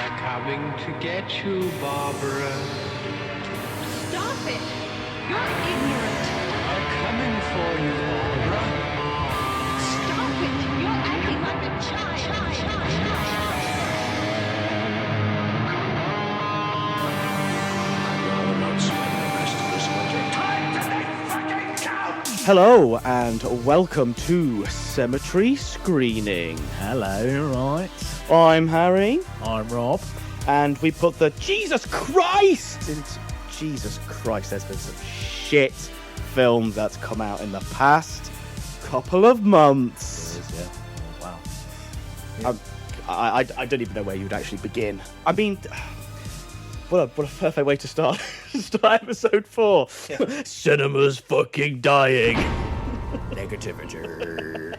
They're coming to get you, Barbara. Stop it! You're ignorant! They're coming for you, Barbara. Stop it! You're acting like a child! I'd rather not spend the rest of this winter. Time to make fucking count! Hello and welcome to Cemetery Screening. Hello, you right? I'm Harry, I'm Rob. and we put the Jesus Christ into Jesus Christ. There's been some shit film that's come out in the past couple of months. Yeah. Oh, wow. I don't even know where you would actually begin. I mean, what a perfect way to start episode 4. Yeah. Cinema's fucking dying. Negativity.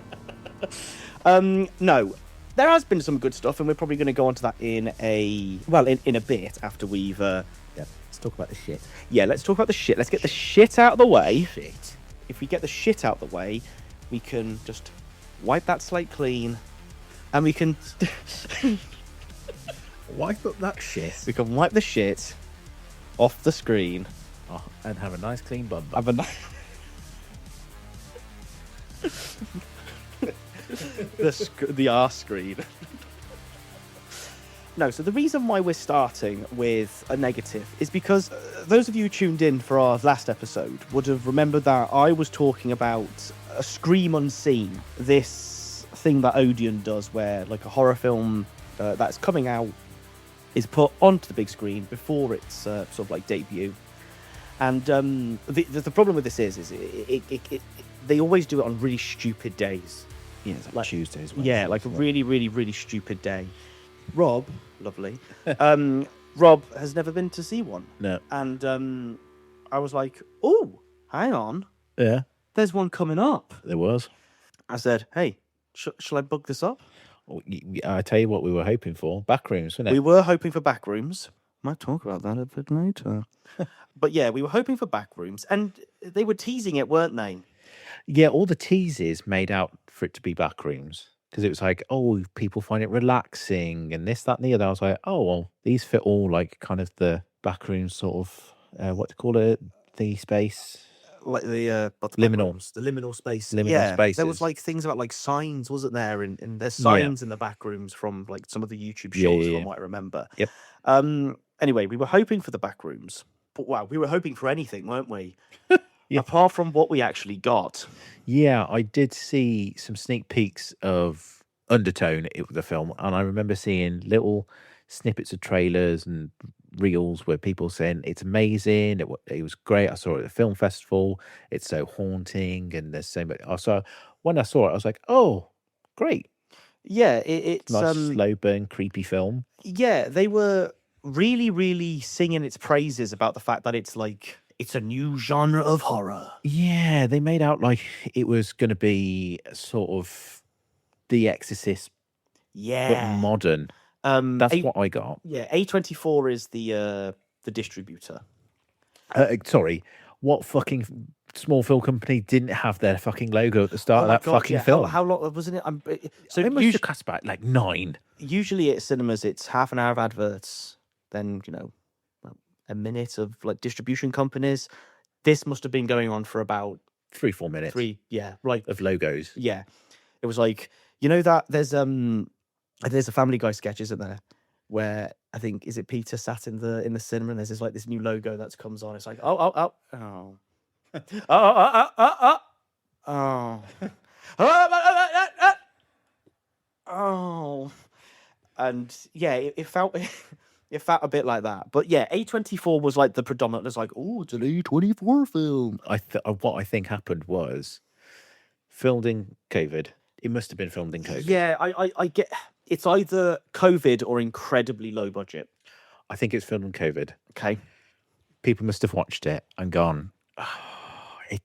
No, there has been some good stuff, and we're probably going to go on to that in a bit after we've. Let's talk about the shit. Yeah, let's talk about the shit. Let's get the shit out of the way. Shit. If we get the shit out of the way, we can just wipe that slate clean, and we can Wipe up that shit. we can wipe the shit off the screen. Oh, and have a nice clean bum. Have a the R screen. No, so the reason why we're starting with a negative is because those of you who tuned in for our last episode would have remembered that I was talking about a Scream Unseen, this thing that Odeon does where like a horror film that's coming out is put onto the big screen before its sort of like debut. And the problem with this is they always do it on really stupid days. Yeah, it's like Tuesdays. Yeah, like a really, really, really stupid day. Rob, lovely. Rob has never been to see one. No. And I was like, oh, hang on. Yeah, There's one coming up. there was. I said, hey, shall I book this up? Oh, I tell you what we were hoping for. Backrooms, wasn't it? We were hoping for Backrooms. Might talk about that a bit later. But yeah, we were hoping for Backrooms. And they were teasing it, weren't they? Yeah, all the teases made out for it to be Backrooms. Because it was like, oh, people find it relaxing and this, that, and the other. I was like, oh, well, these fit all like kind of the Backrooms sort of, what to call it, the space. Like the Liminal. Backrooms, the liminal space. Liminal spaces. There was like things about like signs, wasn't there? And there's signs in the back rooms from like some of the YouTube shows from what I remember. Yep. Anyway, we were hoping for the back rooms, but wow, we were hoping for anything, weren't we? Yeah. Apart from what we actually got. Yeah, I did see some sneak peeks of Undertone in the film, and I remember seeing little snippets of trailers and reels where people saying it's amazing, it was great. I saw it at the film festival. It's so haunting, and there's so much. So when I saw it, I was like, oh, great! Yeah, it's Nice slow burn, creepy film. Yeah, they were really, really singing its praises about the fact that it's like it's a new genre of horror. Yeah, they made out like it was going to be sort of The Exorcist, but modern. That's what I got. Yeah, A24 is the distributor. Sorry, what fucking small film company didn't have their fucking logo at the start of that fucking film? How long wasn't it? So it must have cost about like 9. Usually at cinemas, it's half an hour of adverts, then a minute of like distribution companies. This must have been going on for about 3-4 minutes. of Logos. Yeah, it was like that there's a Family Guy sketch, isn't there, where I think is it Peter sat in the cinema and there's this new logo that comes on. It's like oh and yeah, it felt it felt a bit like that. But yeah, A24 was like the predominant. It's like, oh, it's an A24 film. What I think happened was filmed in COVID. It must have been filmed in COVID. Yeah, I get it's either COVID or incredibly low budget. I think it's filmed in COVID. Okay. People must have watched it and gone,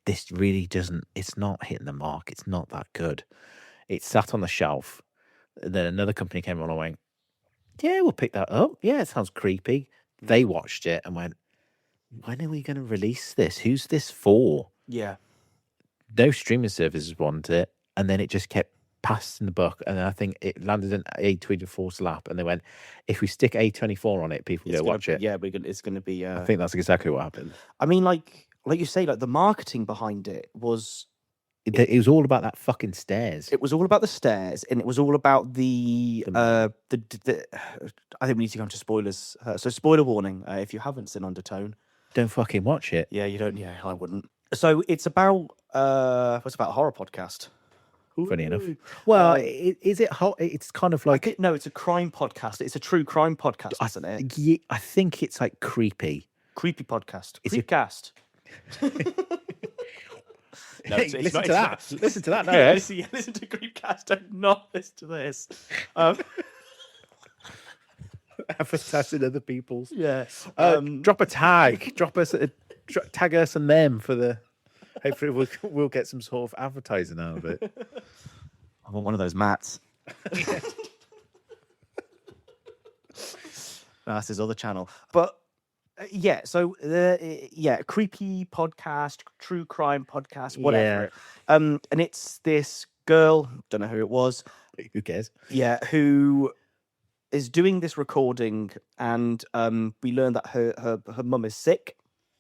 this really doesn't, it's not hitting the mark. It's not that good. It sat on the shelf. And then another company came on and went, yeah, we'll pick that up. Yeah, it sounds creepy. They watched it and went, when are we going to release this? Who's this for? Yeah. No streaming services want it. And then it just kept passed in the book, and I think it landed in A24's lap, and they went, if we stick A24 on it, people It's go gonna watch be- it. Yeah, it's going to be. I think that's exactly what happened. I mean, like you say, like the marketing behind it was. It was all about that fucking stairs. It was all about the stairs, and it was all about the. I think we need to go into spoilers. So, spoiler warning: if you haven't seen Undertone, Don't fucking watch it. yeah, you don't. Yeah, I wouldn't. So it's about. What's about a horror podcast? Funny enough. Ooh. Well, is it hot? It's kind of like No, it's a crime podcast. It's a true crime podcast, isn't it? I think it's like creepy. Creepy podcast. Is it- Creepcast. No, Hey, listen to that. Listen to that. No, Yeah, listen to Creepcast. Don't not listen to this. advertising other people's. Yeah. Drop a tag. Tag us and them for the. Hopefully, we'll get some sort of advertising out of it. I want one of those mats. That's his other channel. But yeah, so creepy podcast, true crime podcast, whatever. And it's this girl, don't know who it was. Who cares? Yeah, who is doing this recording, and we learn that her mum is sick,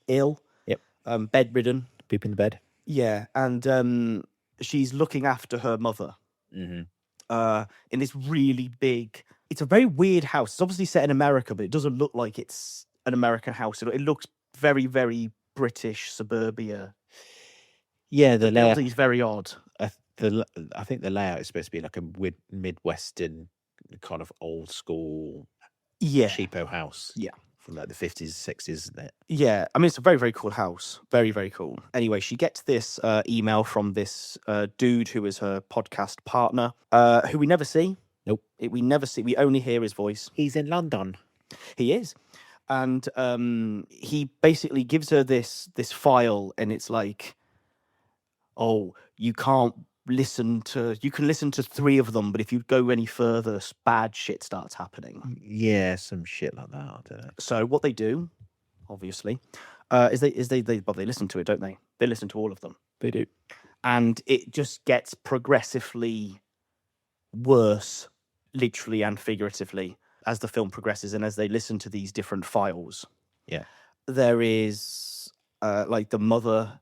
ill, Yep. Bedridden. Poop in the bed. Yeah, and she's looking after her mother. Mm-hmm. In this really big. It's a very weird house. It's obviously set in America, but it doesn't look like it's an American house. It looks very, very British suburbia. Yeah, the layout. Building's very odd. I think the layout is supposed to be like a Midwestern kind of old school Yeah, cheapo house. Yeah. From like the 50s, 60s, isn't it? yeah. I mean, it's a very, very cool house. Very, very cool. Anyway, she gets this email from this dude who is her podcast partner, who we never see. Nope. We never see. We only hear his voice. He's in London. He is. And he basically gives her this file, and it's like, oh, you can listen to 3 of them, but if you go any further, bad shit starts happening. Yeah, some shit like that. I don't know. So what they do, obviously, is they listen to it, don't they? They listen to all of them. They do. And it just gets progressively worse, literally and figuratively, as the film progresses and as they listen to these different files. Yeah. There is like the mother,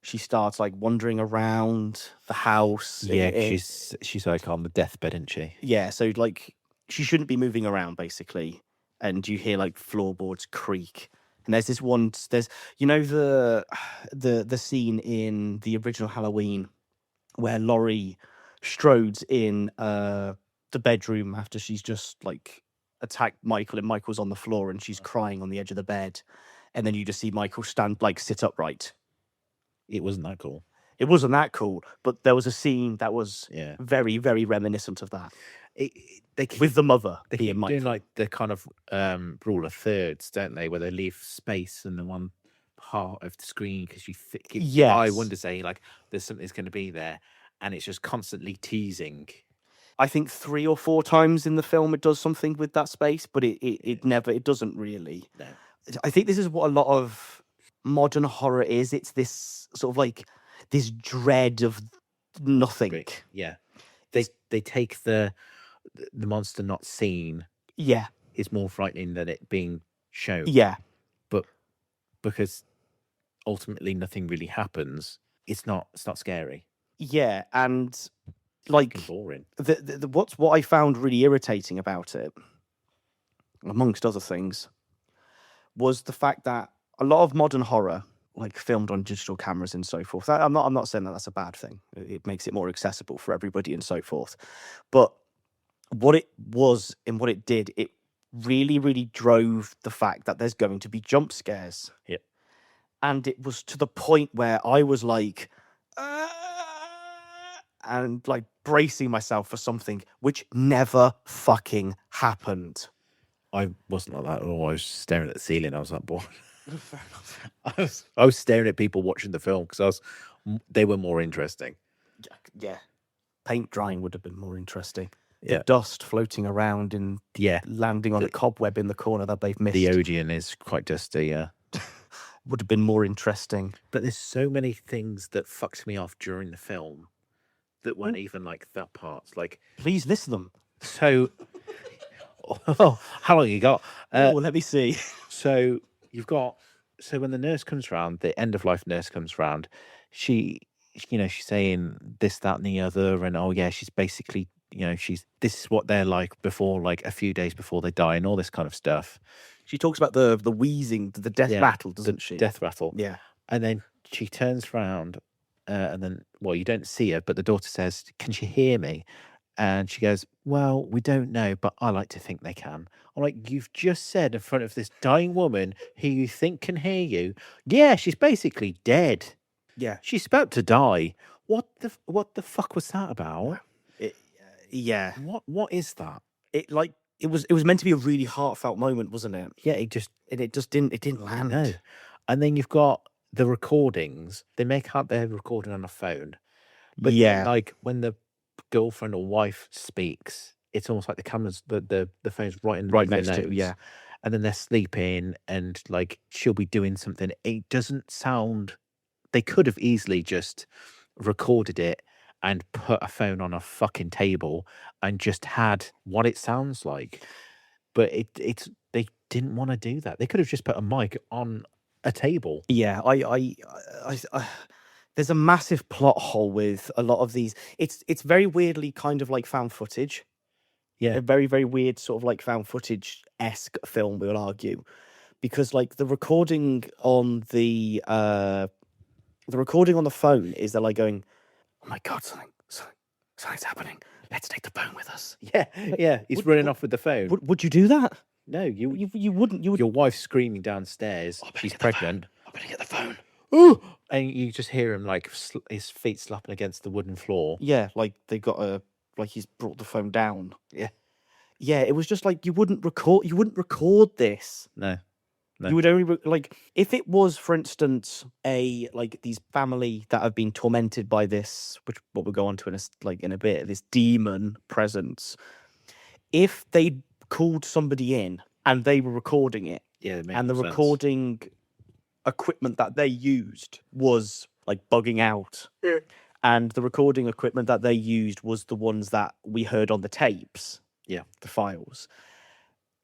she starts like wandering around the house. Yeah, she's like on the deathbed, isn't she? Yeah, so like she shouldn't be moving around basically, and you hear like floorboards creak. And there's this one. There's the scene in the original Halloween where Laurie Strode's in the bedroom after she's just like attacked Michael, and Michael's on the floor and she's crying on the edge of the bed, and then you just see Michael sit upright. It wasn't that cool. It wasn't that cool, but there was a scene that was Yeah. very, very reminiscent of that. They keep, With the mother they being keep Michael. doing like the kind of rule of thirds, don't they? Where they leave space in the one part of the screen because you think Yes. I wonder, say like there's something's going to be there, and it's just constantly teasing. I think 3 or 4 times in the film it does something with that space, but it doesn't really. No. I think this is what a lot of modern horror is. It's this sort of like this dread of nothing. Yeah, they take the monster not seen Yeah, is more frightening than it being shown. yeah, But because ultimately nothing really happens, it's not scary. yeah, and like Fucking boring. what I found really irritating about it, amongst other things, was the fact that a lot of modern horror, like filmed on digital cameras and so forth. I'm not saying that that's a bad thing. It makes it more accessible for everybody and so forth. But what it was and what it did, it really, really drove the fact that there's going to be jump scares. Yep. And it was to the point where I was like, and like bracing myself for something which never fucking happened. I wasn't like that at all. I was staring at the ceiling. I was like, bored. I was staring at people watching the film because they were more interesting. Yeah. Paint drying would have been more interesting. Yeah. The dust floating around and Yeah, landing on the cobweb in the corner that they've missed the Odeon is quite dusty. Yeah, would have been more interesting. but there's so many things that fucked me off during the film that weren't even like that parts. Like, Please list them. so, oh, how long you got? Oh, let me see. So you've got, so when the nurse comes round, the end of life nurse comes round, she, she's saying this, that, and the other, and oh yeah, she's basically, this is what they're like before, like a few days before they die, and all this kind of stuff. She talks about the wheezing, the death Yeah, rattle, doesn't she? Death rattle. Yeah. And then she turns round, and then, well, you don't see her, but the daughter says, "Can she hear me?" And she goes, "Well, we don't know, but I like to think they can." I'm like, "You've just said in front of this dying woman who you think can hear you, yeah, she's basically dead. Yeah. She's about to die. What the fuck was that about? Yeah. What is that?" It was meant to be a really heartfelt moment, wasn't it? Yeah, it didn't land. No. And then you've got the recordings. They make out they're recording on a phone. But yeah. like when the girlfriend or wife speaks, it's almost like the camera's the phone's right next to it, yeah. And then they're sleeping and like she'll be doing something. It doesn't sound, they could have easily just recorded it and put a phone on a fucking table and just had what it sounds like. But it's they didn't want to do that. They could have just put a mic on a table. Yeah, I there's a massive plot hole with a lot of these. It's very weirdly kind of like found footage. Yeah. A very, very weird sort of like found footage-esque film, we'll argue. Because like the recording on the phone is they're like going, "Oh my god, something's happening. Let's take the phone with us." Yeah, yeah. He's running off with the phone. Would you do that? No, you wouldn't. You would. Your wife's screaming downstairs. She's pregnant. I'm gonna get the phone. Ooh! And you just hear him like his feet slapping against the wooden floor. Yeah, like they got like he's brought the phone down. Yeah. Yeah, it was just like you wouldn't record this. No. You would only like if it was, for instance, these family that have been tormented by this, which what we'll go on to in a bit, this demon presence. If they called somebody in and they were recording it, Yeah, and the recording equipment that they used was like bugging out, and the recording equipment that they used was the ones that we heard on the tapes, the files,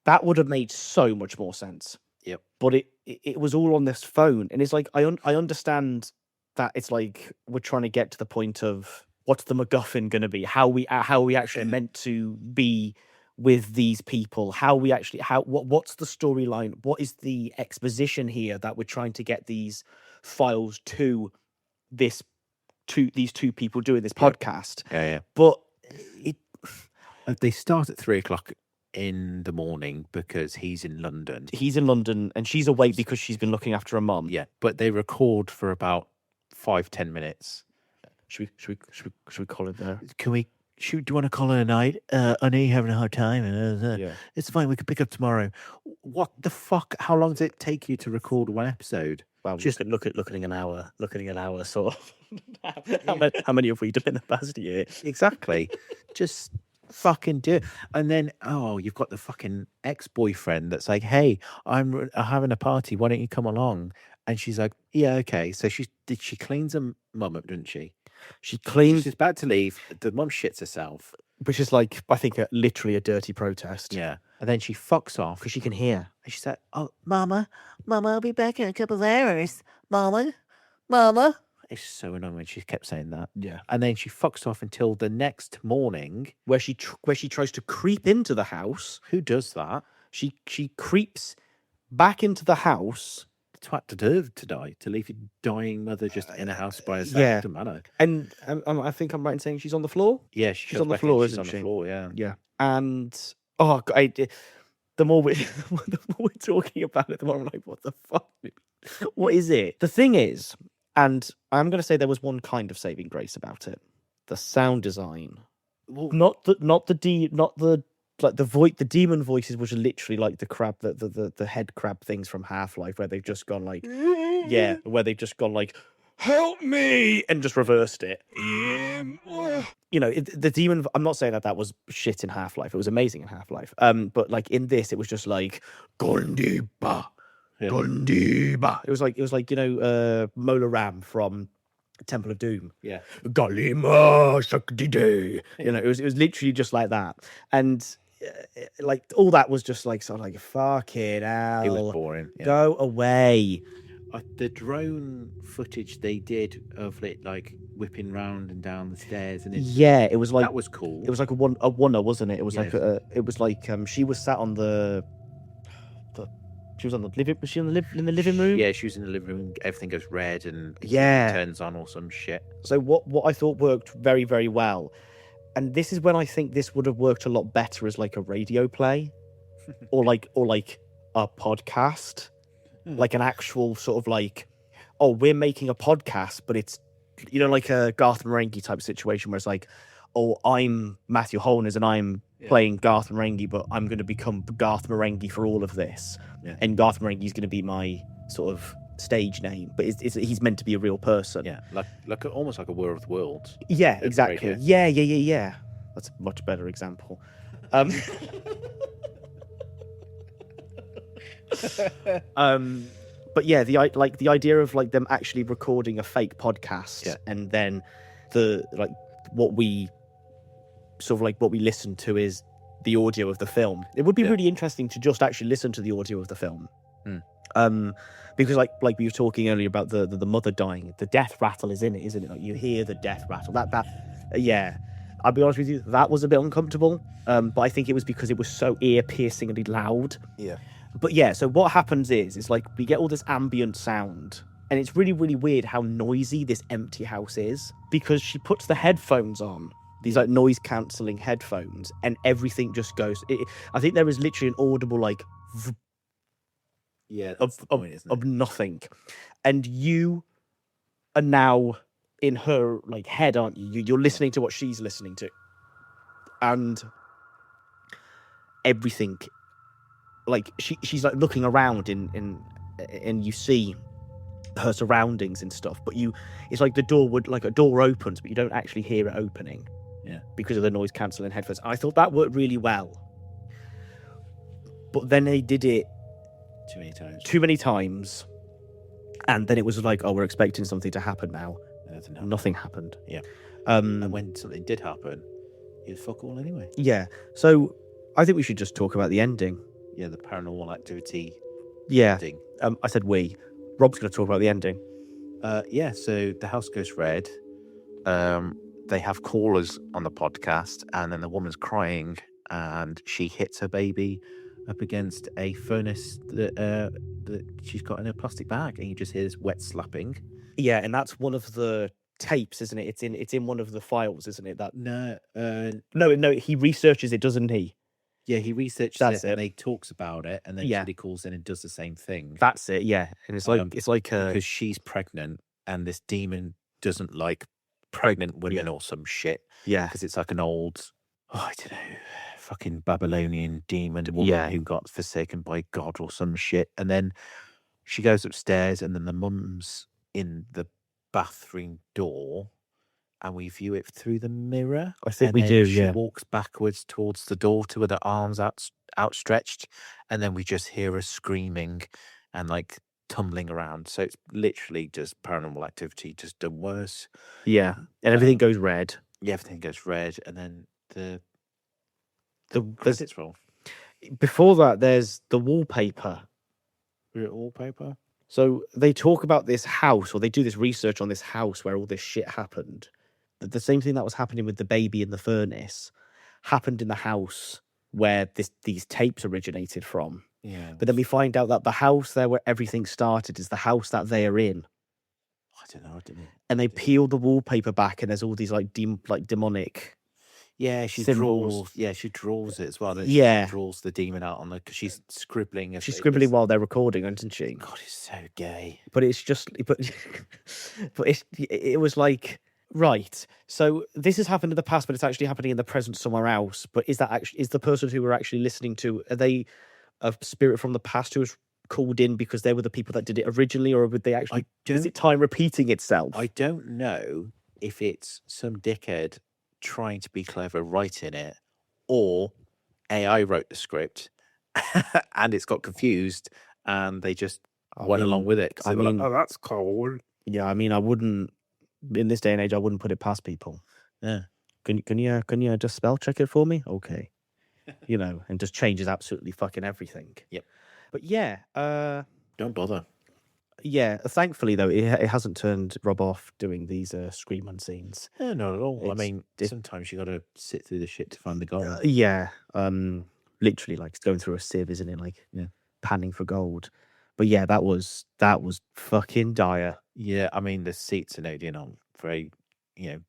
that would have made so much more sense. Yep. But it was all on this phone, and it's like I understand that it's like we're trying to get to the point of what's the MacGuffin going to be, how we actually meant to be with these people, what's the storyline, what is the exposition here that we're trying to get these files to these two people doing this podcast. Yeah. But they start at 3:00 in the morning because he's in London. He's in London and she's awake because she's been looking after her mum. Yeah, but they record for about 5-10 minutes. Should we call it there? Can we? Do you want to call it a night? I know you're having a hard time. Yeah. It's fine. We can pick up tomorrow. What the fuck? How long does it take you to record one episode? Well, just looking an hour, sort of. How many have we done in the past year? Exactly. Just fucking do it. And then, you've got the fucking ex-boyfriend that's like, "Hey, I'm having a party. Why don't you come along?" And she's like, "Yeah, okay." So she cleans her mum up, didn't she? She cleans. She's about to leave. The mum shits herself. Which is like, I think, literally a dirty protest. Yeah. And then she fucks off. Because she can hear. And she said, "Oh, Mama, I'll be back in a couple of hours. Mama. It's so annoying when she kept saying that. Yeah. And then she fucks off until the next morning. Where she tries to creep into the house. Who does that? She creeps back into the house. Twat deserved to die, to leave your dying mother just in a house by herself. Yeah. Doesn't matter. And I think I'm right in saying she's on the floor? Yeah, she's on the floor, isn't she? She's on the floor, yeah. Yeah. And, the more we're talking about it, the more I'm like, what the fuck? What is it? The thing is, and I'm going to say there was one kind of saving grace about it. The sound design. Well, the demon voices, which are literally like the crab, the head crab things from Half-Life, where they've just gone like, "Help me," and just reversed it. The demon. I'm not saying that was shit in Half-Life. It was amazing in Half-Life. But like in this, it was just like Gondiba. Gondiba. It was like Mola Ram from Temple of Doom. Yeah. Galima Sakdide. You know, it was literally just like that. And like all that was just like sort of like fucking hell. It was boring. Yeah. Go away. The drone footage they did of it like whipping round and down the stairs, and Yeah, it was like that was cool. It was like a oneer, wasn't it? It was Yes. like she was sat on the she was on the living. Was she in the living room? Yeah, she was in the living room. Everything goes red and Yeah. turns on or some shit. So what I thought worked very, very well, and this is when I think this would have worked a lot better as like a radio play, or like a podcast, like an actual sort of like, oh, we're making a podcast, but it's, you know, like a Garth Marenghi type situation where it's like, oh, I'm Matthew Holness and I'm playing Garth Marenghi, but I'm going to become Garth Marenghi for all of this. Yeah. And Garth Marenghi is going to be my sort of stage name, but he's meant to be a real person. Yeah, like almost like a War of the Worlds. Yeah, exactly. Radio. Yeah. That's a much better example. But yeah, the idea of like them actually recording a fake podcast, and then what we listen to is the audio of the film. It would be really interesting to just actually listen to the audio of the film. Because like we were talking earlier about the mother dying, the death rattle is in it, isn't it? Like you hear the death rattle. Yeah. I'll be honest with you, that was a bit uncomfortable. But I think it was because it was so ear-piercingly loud. Yeah. But yeah, so what happens is like we get all this ambient sound, and it's really, really weird how noisy this empty house is, because she puts the headphones on, these like noise-cancelling headphones, and everything just goes... I think there is literally an audible like... Yeah, that's the point, isn't it? Of nothing. And you are now in her like head, aren't you? You're listening to what she's listening to. And everything, like she's like looking around and you see her surroundings and stuff, but it's like a door opens, but you don't actually hear it opening. Yeah. Because of the noise cancelling headphones. I thought that worked really well. But then they did it too many times. And then it was like, oh, we're expecting something to happen now. Nothing happened. Yeah. And when something did happen, it was fuck all anyway. Yeah. So I think we should just talk about the ending. Yeah, the Paranormal Activity ending. I said we. Rob's going to talk about the ending. Yeah, so the house goes red. They have callers on the podcast, and then the woman's crying, and she hits her baby up against a furnace that she's got in a plastic bag, and you just hear this wet slapping. Yeah, and that's one of the tapes, isn't it? It's in one of the files, isn't it? No, he researches it, doesn't he? Yeah, he researches it, and he talks about it, and then somebody calls in and does the same thing. That's it, yeah. And it's like because she's pregnant, and this demon doesn't like pregnant women or some shit. Yeah, because it's like an old, I don't know, fucking Babylonian demon woman who got forsaken by God or some shit. And then she goes upstairs, and then the mum's in the bathroom door, and we view it through the mirror. I think we do. She walks backwards towards the door with her arms outstretched, and then we just hear her screaming and like tumbling around. So it's literally just Paranormal Activity, just done worse. Yeah, and everything goes red. Yeah, everything goes red, and then the credits roll. Before that, there's the wallpaper. Wallpaper. So they talk about this house, or they do this research on this house where all this shit happened. The same thing that was happening with the baby in the furnace happened in the house where these tapes originated from. Yeah. But then we find out that the house there where everything started is the house that they are in. I don't know. And they peel the wallpaper back, and there's all these like demonic. Yeah, she symbols. draws it as well. She draws the demon out on because she's scribbling. She's scribbling while they're recording, isn't she? God, it's so gay. But it's just, but it was like, right. So this has happened in the past, but it's actually happening in the present somewhere else. But is the person who we're actually listening to, are they a spirit from the past who was called in because they were the people that did it originally, or would they actually? Is it time repeating itself? I don't know if it's some dickhead trying to be clever writing it, or AI wrote the script and it's got confused and they just went along with it. I mean, like, oh, that's cool. Yeah, I mean, I wouldn't in this day and age, I wouldn't put it past people. Yeah. Can you just spell check it for me? Okay. And just changes absolutely fucking everything. Yep. But yeah, Don't bother. yeah. Thankfully though, it hasn't turned Rob off doing these scream on scenes. No, not at all. I It's mean, sometimes you got to sit through the shit to find the gold. Yeah. Literally like going through a sieve, isn't it? Like panning for gold. But yeah, that was fucking dire. Yeah, I mean the seats in Odeon aren't very,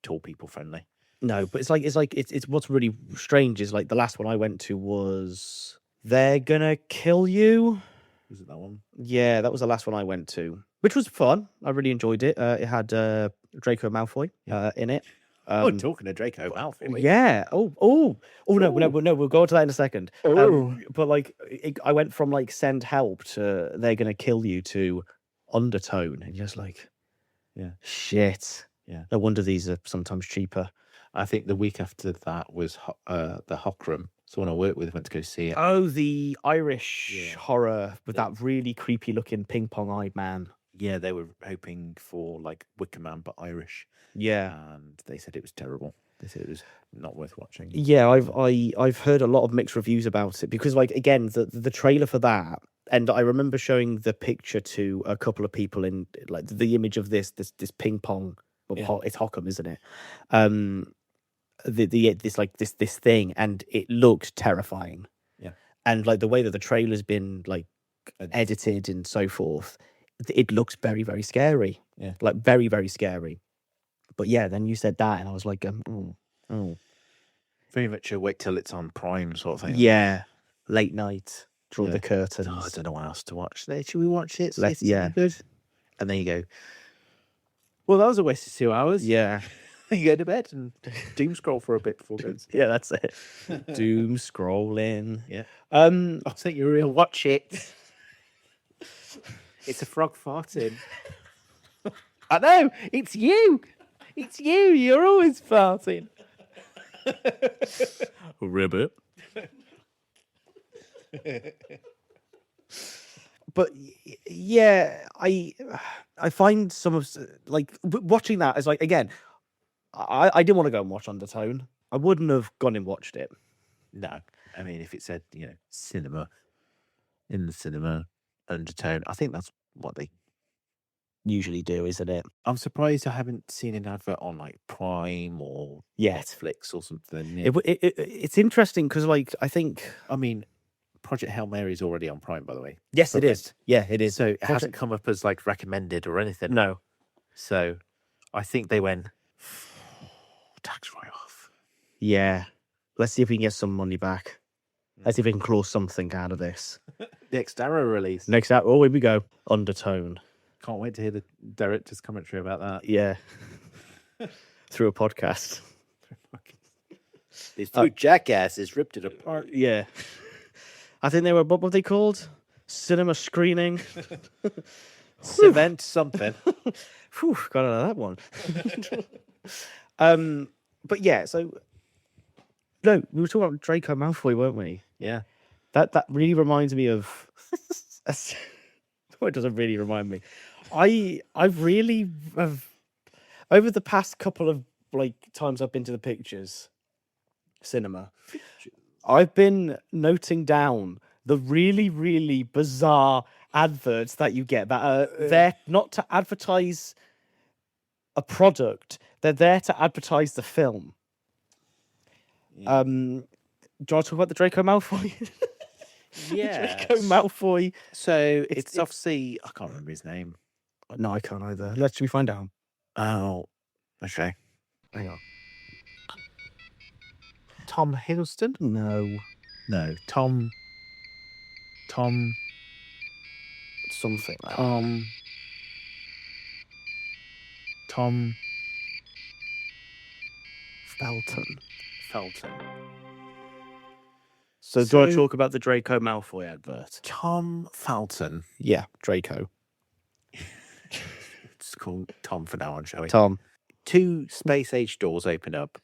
tall people friendly. No, but it's what's really strange is like the last one I went to was They're Gonna Kill You. Was it that one? Yeah, that was the last one I went to, which was fun. I really enjoyed it. It had Draco Malfoy in it. Talking to Draco Malfoy. Yeah. No, we'll go on to that in a second. But like, I went from like Send Help to They're Gonna Kill You to Undertone, and you're just like, shit. Yeah. No wonder these are sometimes cheaper. I think the week after that was the Hockram. Someone I worked with went to go see it. Oh, the Irish horror with that really creepy looking ping pong eyed man. Yeah, they were hoping for like Wicker Man, but Irish. Yeah. And they said it was terrible. They said it was not worth watching. Yeah, I've heard a lot of mixed reviews about it because, like, again, the trailer for that, and I remember showing the picture to a couple of people in like the image of this ping pong. Well, it's Hockham, isn't it? This thing, and it looked terrifying. Yeah, and like the way that the trailer's been like edited and so forth, it looks very, very scary. Yeah, like very, very scary. But yeah, then you said that, and I was like, very much a wait till it's on Prime sort of thing. Yeah, late night, draw the curtains. I don't know what else to watch. Should we watch it? Let's, good. And then you go, well, that was a waste of 2 hours. Yeah. You go to bed and doom scroll for a bit before going. Yeah, that's it. Doom scrolling. Yeah. I think you're real. Watch it. It's a frog farting. I know. It's you. It's you. You're always farting. Ribbit. But yeah, I find some of like watching that as like again, I didn't want to go and watch Undertone. I wouldn't have gone and watched it. No, I mean if it said cinema in the cinema Undertone, I think that's what they usually do, isn't it? I'm surprised I haven't seen an advert on like Prime or Netflix or something. Yeah. It's interesting because like I mean. Project Hail Mary is already on Prime, by the way. Yes, it is. Yeah, it is. So it hasn't come up as like recommended or anything. No. So I think they went tax write-off. Yeah. Let's see if we can get some money back. Let's see if we can claw something out of this. Next Arrow release. Next out. Oh, here we go. Undertone. Can't wait to hear the director's commentary about that. Yeah. Through a podcast. These two jackasses ripped it apart. Yeah. I think they were, what were they called? Cinema screening. Cement something. Whew, got out of that one. But yeah, so no, we were talking about Draco Malfoy, weren't we? Yeah. That really reminds me of it doesn't really remind me. I've really over the past couple of like times I've been to the pictures cinema. I've been noting down the really, really bizarre adverts that you get that are there not to advertise a product, they're there to advertise the film. Yeah. Do you want to talk about the Draco Malfoy? Yeah. Draco Malfoy. So it's obviously, I can't remember his name. No, I can't either. Should we find out? Oh, okay. Hang on. Tom Hiddleston? No. Tom. Something like Tom. Felton. So do you want to talk about the Draco Malfoy advert? Tom Felton. Yeah, Draco. It's called Tom for now on, shall we? Tom. 2 space age doors open up,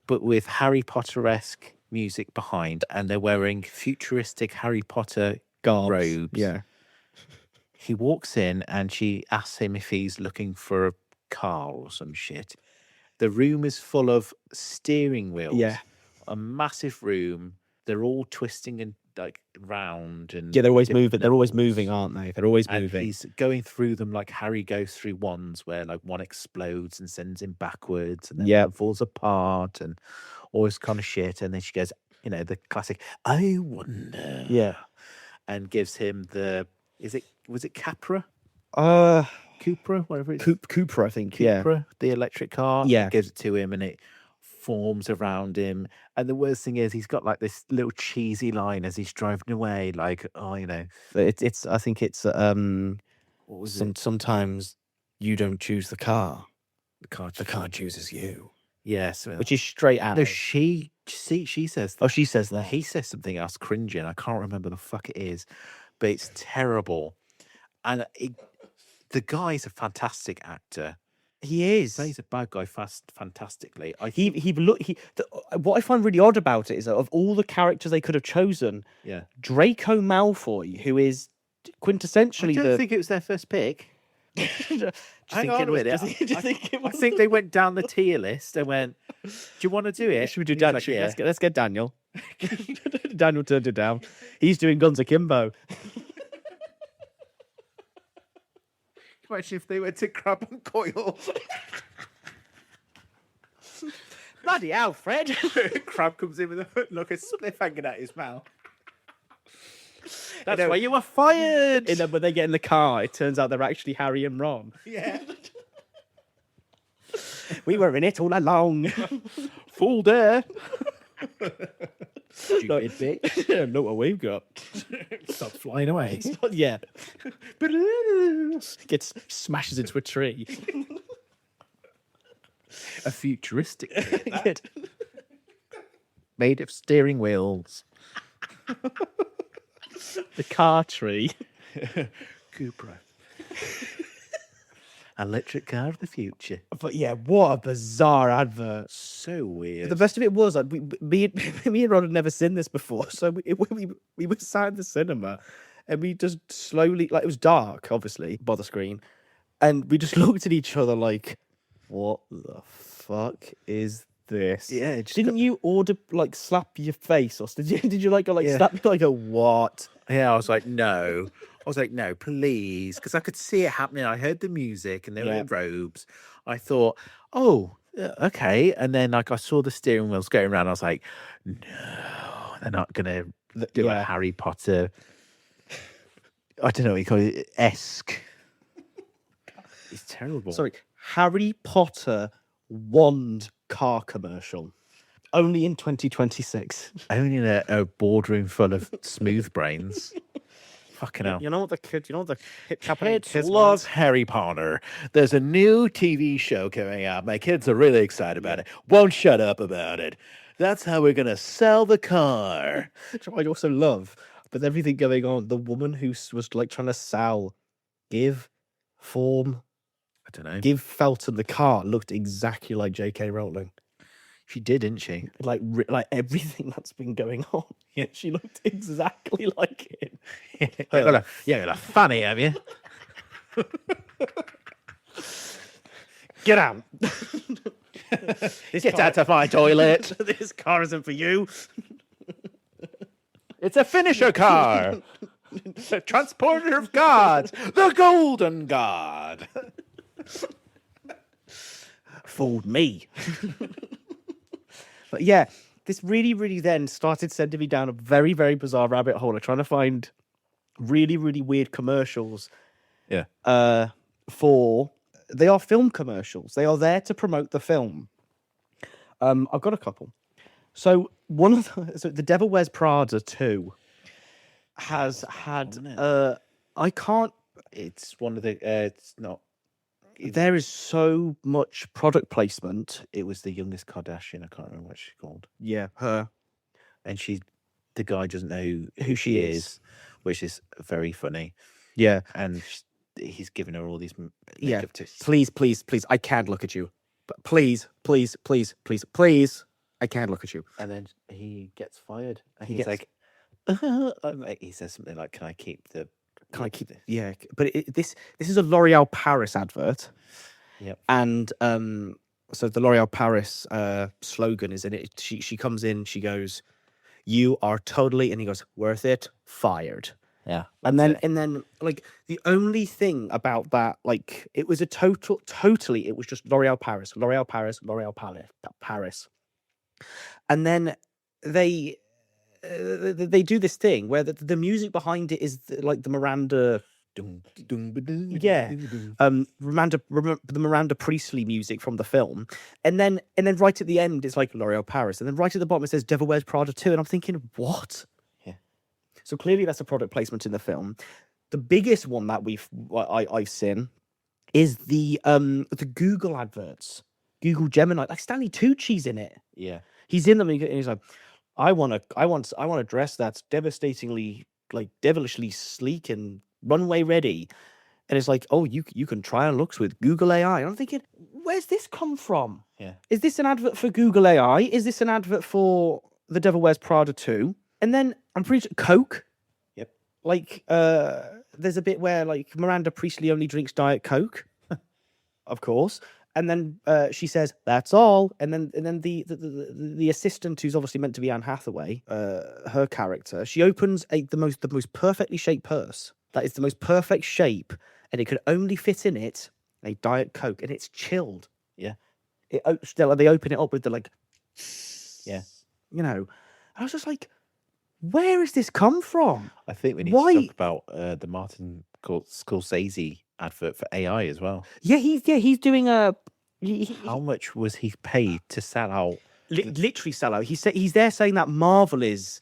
but with Harry Potter-esque music behind, and they're wearing futuristic Harry Potter robes. Yeah. He walks in and she asks him if he's looking for car or some shit. The room is full of steering wheels. Yeah. A massive room. They're all twisting and like round and Yeah, they're always different moving. They're always levels. moving, aren't they? They're always And moving. he's going through them like Harry goes through wands, where like one explodes and sends him backwards, and then Yep. one falls apart, and all this kind of shit. And then she goes, the classic, I wonder, Yeah. and gives him was it Capra, Uh, Cupra, whatever it's Cooper, I think. Yeah. Cupra, the electric car. Yeah. He gives it to him, and it forms around him. And the worst thing is, he's got like this little cheesy line as he's driving away, like, It's. I think it's. what was it? Sometimes you don't choose the car. The car, The car chooses you. yes, Which is straight out. no, she says. Oh, she says that. He says something else cringing. I can't remember the fuck it is, but it's terrible. And the guy's a fantastic actor. He is. Plays a bad guy fantastically. What I find really odd about it is that of all the characters they could have chosen, Yeah. Draco Malfoy, who is I quintessentially don't think it was their first pick. Hang on a minute. I think they went down the tier list and went, "Do you want to do it?" Should we do He's Daniel? like, yeah. Let's get Daniel. Daniel turned it down. He's doing Guns Akimbo. Imagine if they went to Crab and Coil. Bloody Alfred. Crab comes in with a spliff hanging out his mouth. That's why why you were fired. And then when they get in the car, it turns out they're actually Harry and Ron. Yeah. We were in it all along. Full dare. No, Stupid bitch. Look what we've got. Stop flying away. Yeah. Gets smashes into a tree. A futuristic bit, that. Made of steering wheels. The car tree. Cupra. Electric car of the future. But yeah, what a bizarre advert. So weird. The best of it was like me and Ron had never seen this before, so we were sat in the cinema, and we just slowly, like, it was dark, obviously, by the screen, and we just looked at each other like, what the fuck is this? Yeah, it just didn't you order like slap your face, or did you like go like Yeah. slap me like a what? Yeah, I was like, no. I was like, no, please. Because I could see it happening. I heard the music and they were in robes. I thought, oh, yeah, okay. And then like I saw the steering wheels going around. I was like, no, they're not going to do a Harry Potter, I don't know what you call it, esque. It's terrible. Sorry, Harry Potter wand car commercial. Only in 2026. Only in a boardroom full of smooth brains. Fucking hell. You know what the hip Kids love Harry Potter. There's a new TV show coming out. My kids are really excited about it. Won't shut up about it. That's how we're going to sell the car. Which I also love. With everything going on, the woman who was like trying to sell, give Felton the car looked exactly like J.K. Rowling. She did, didn't she? Like everything that's been going on. Yeah, she looked exactly like him. You got a fanny, have you? Get out. Get out of my toilet. This car isn't for you. It's a finisher car. The transporter of gods. The golden god. Fooled me. But yeah, this really, really then started sending me down a very, very bizarre rabbit hole of trying to find really, really weird commercials. Yeah. They are film commercials. They are there to promote the film. I've got a couple. So the Devil Wears Prada 2 has had I can't. It's one of the. It's not. There is so much product placement. It was the youngest Kardashian. I can't remember what she's called. Yeah, her. And the guy doesn't know who she is, which is very funny. Yeah. And he's giving her all these Yeah. tips. Please, please, please. I can't look at you. But please, please, please, please, please. I can't look at you. And then he gets fired. And He he's gets- like, he says something like, "Can I keep the? Can I keep? Yeah, but this is a L'Oreal Paris advert, Yep. And so the L'Oréal Paris slogan is in it. She comes in, she goes, "You are totally," and he goes, "Worth it, fired." Yeah. And that's then it. and then like the only thing about that, like it was a totally, it was just L'Oréal Paris, L'Oréal Paris, L'Oréal Paris. And then they they do this thing where the music behind it is like the Miranda, yeah, the Miranda Priestley music from the film, and then right at the end it's like L'Oréal Paris, and then right at the bottom it says Devil Wears Prada 2, and I'm thinking, what? Yeah. So clearly that's a product placement in the film. The biggest one that I've seen is the Google adverts, Google Gemini, like Stanley Tucci's in it. Yeah. He's in them and he's like, I want a dress that's devastatingly, like devilishly sleek and runway ready. And it's like, oh, you can try on looks with Google AI. And I'm thinking, where's this come from? Yeah. Is this an advert for Google AI? Is this an advert for The Devil Wears Prada 2? And then I'm pretty sure Coke. Yep. Like, there's a bit where like Miranda Priestley only drinks Diet Coke, of course. And then she says, "That's all." And then the assistant, who's obviously meant to be Anne Hathaway, her character, she opens the most perfectly shaped purse. That is the most perfect shape, and it could only fit in it a Diet Coke, and it's chilled. Yeah. Still, they open it up with the like, Yeah. you know. I was just like, where has this come from? I think we need Why? to talk about the Martin Scorsese advert for AI as well. Yeah, he's doing a. How much was he paid to sell out? Literally sell out. He's there saying that Marvel is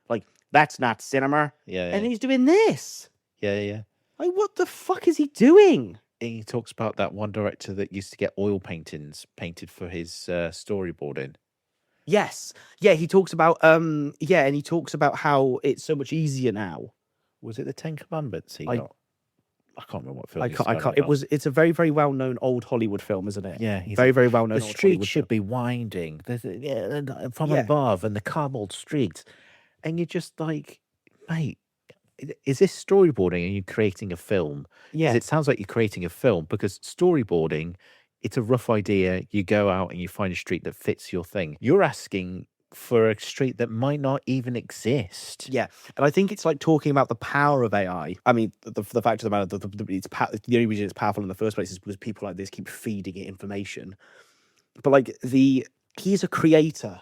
like, that's not cinema. Yeah. And he's doing this. Yeah. Like, what the fuck is he doing? He talks about that one director that used to get oil paintings painted for his storyboarding. Yes. Yeah, he talks about and he talks about how it's so much easier now. Was it the Ten Commandments he got? I can't remember what film. I can't. It's a very, very well known old Hollywood film, isn't it? Yeah, very, very well known. The street should be winding. From above, and the cobbled streets, and you're just like, mate, is this storyboarding? Are you creating a film? Yeah, it sounds like you're creating a film, because storyboarding, it's a rough idea. You go out and you find a street that fits your thing. You're asking for a street that might not even exist. Yeah, and I think it's like talking about the power of AI. I mean, the fact of the matter, the only reason it's powerful in the first place is because people like this keep feeding it information. But like he's a creator.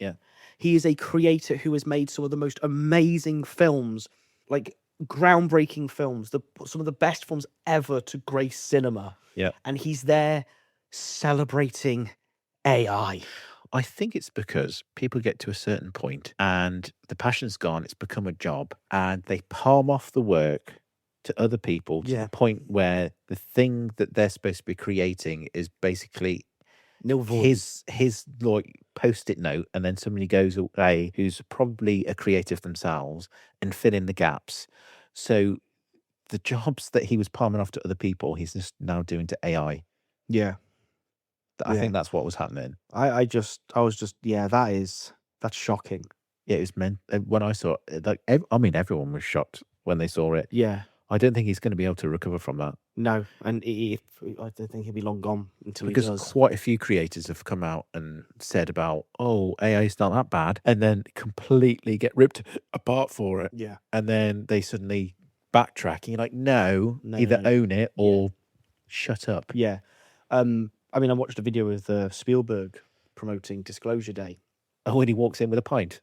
Yeah, he is a creator who has made some of the most amazing films, like groundbreaking films, some of the best films ever to grace cinema. Yeah, and he's there celebrating AI. I think it's because people get to a certain point and the passion's gone, it's become a job, and they palm off the work to other people to the point where the thing that they're supposed to be creating is basically his like post-it note, and then somebody goes away who's probably a creative themselves and fill in the gaps. So the jobs that he was palming off to other people, he's just now doing to AI. Yeah. I think that's what was happening. That's shocking. Yeah, it was meant. When I saw it, like, everyone was shocked when they saw it. Yeah. I don't think he's going to be able to recover from that. No, and I don't think he'll be long gone until he does. Because quite a few creators have come out and said about, oh, AI is not that bad, and then completely get ripped apart for it. Yeah. And then they suddenly backtrack, and you're like, no, either own it or shut up. Yeah. I mean, I watched a video with Spielberg promoting Disclosure Day. Oh, and he walks in with a pint.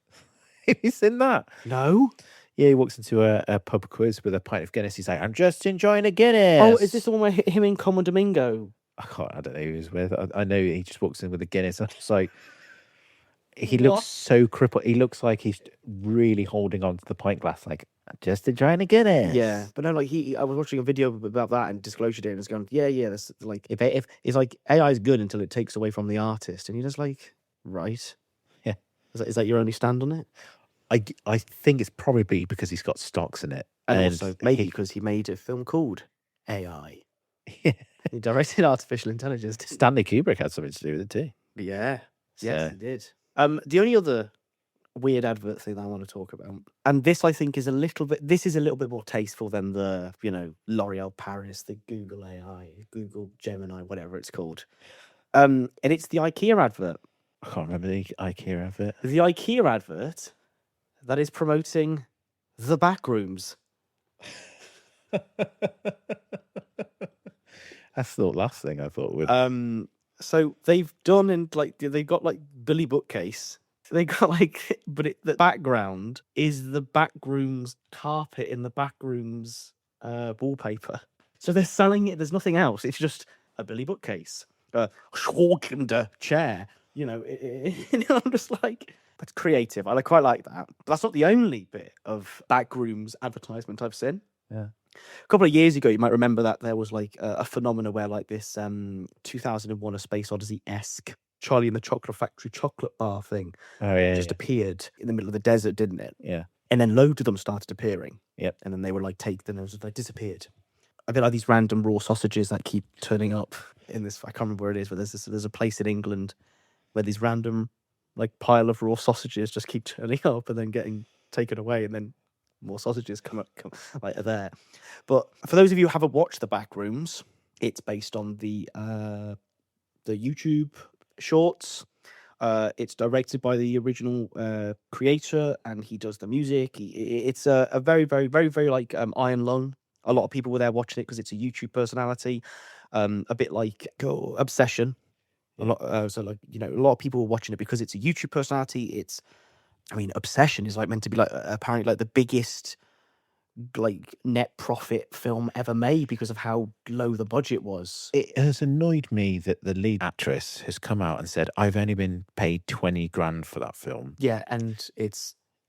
Have you seen that? No. Yeah, he walks into a pub quiz with a pint of Guinness. He's like, I'm just enjoying a Guinness. Oh, is this the one where him and Common Domingo? I don't know who he was with. I know he just walks in with a Guinness. I'm just like, he looks so crippled. He looks like he's really holding on to the pint glass, like, just enjoying a Guinness. Yeah, but no, like I was watching a video about that and Disclosure Day, and it's going, yeah, that's like if it's like AI is good until it takes away from the artist, and you're just like, right, yeah, is that your only stand on it? I think it's probably because he's got stocks in it, and also maybe because he made a film called AI. Yeah, he directed artificial intelligence. Stanley Kubrick had something to do with it too. Yeah, So. yes, he did. The only other weird advert thing that I want to talk about. And this, I think, is a little bit more tasteful than the, L'Oreal Paris, the Google AI, Google Gemini, whatever it's called. And it's the IKEA advert. I can't remember the IKEA advert. The IKEA advert that is promoting the back rooms. That's the last thing I thought would. So they've done, and like they've got like Billy Bookcase. They got like, but the background is the back room's carpet in the back room's wallpaper. So they're selling it. There's nothing else. It's just a Billy Bookcase, a Schwarkender chair. I'm just like, that's creative. I quite like that. But that's not the only bit of back rooms advertisement I've seen. Yeah. A couple of years ago, you might remember that there was like a phenomena where like this 2001: A Space Odyssey-esque Charlie and the Chocolate Factory chocolate bar thing appeared in the middle of the desert, didn't it? Yeah. And then loads of them started appearing. Yep. And then they were like they disappeared. I feel like these random raw sausages that keep turning up in this. I can't remember where it is, but there's a place in England where these random like pile of raw sausages just keep turning up and then getting taken away, and then more sausages come like are there. But for those of you who haven't watched The Back Rooms, it's based on the YouTube shorts. It's directed by the original creator, and he does the music. It's a very, very, very, very like Iron Lung. A lot of people were there watching it because it's a YouTube personality. A bit like Obsession. A lot of people were watching it because it's a YouTube personality. Obsession is like meant to be like apparently like the biggest like net profit film ever made because of how low the budget was. It has annoyed me that the lead actress has come out and said, I've only been paid 20 grand for that film. Yeah, and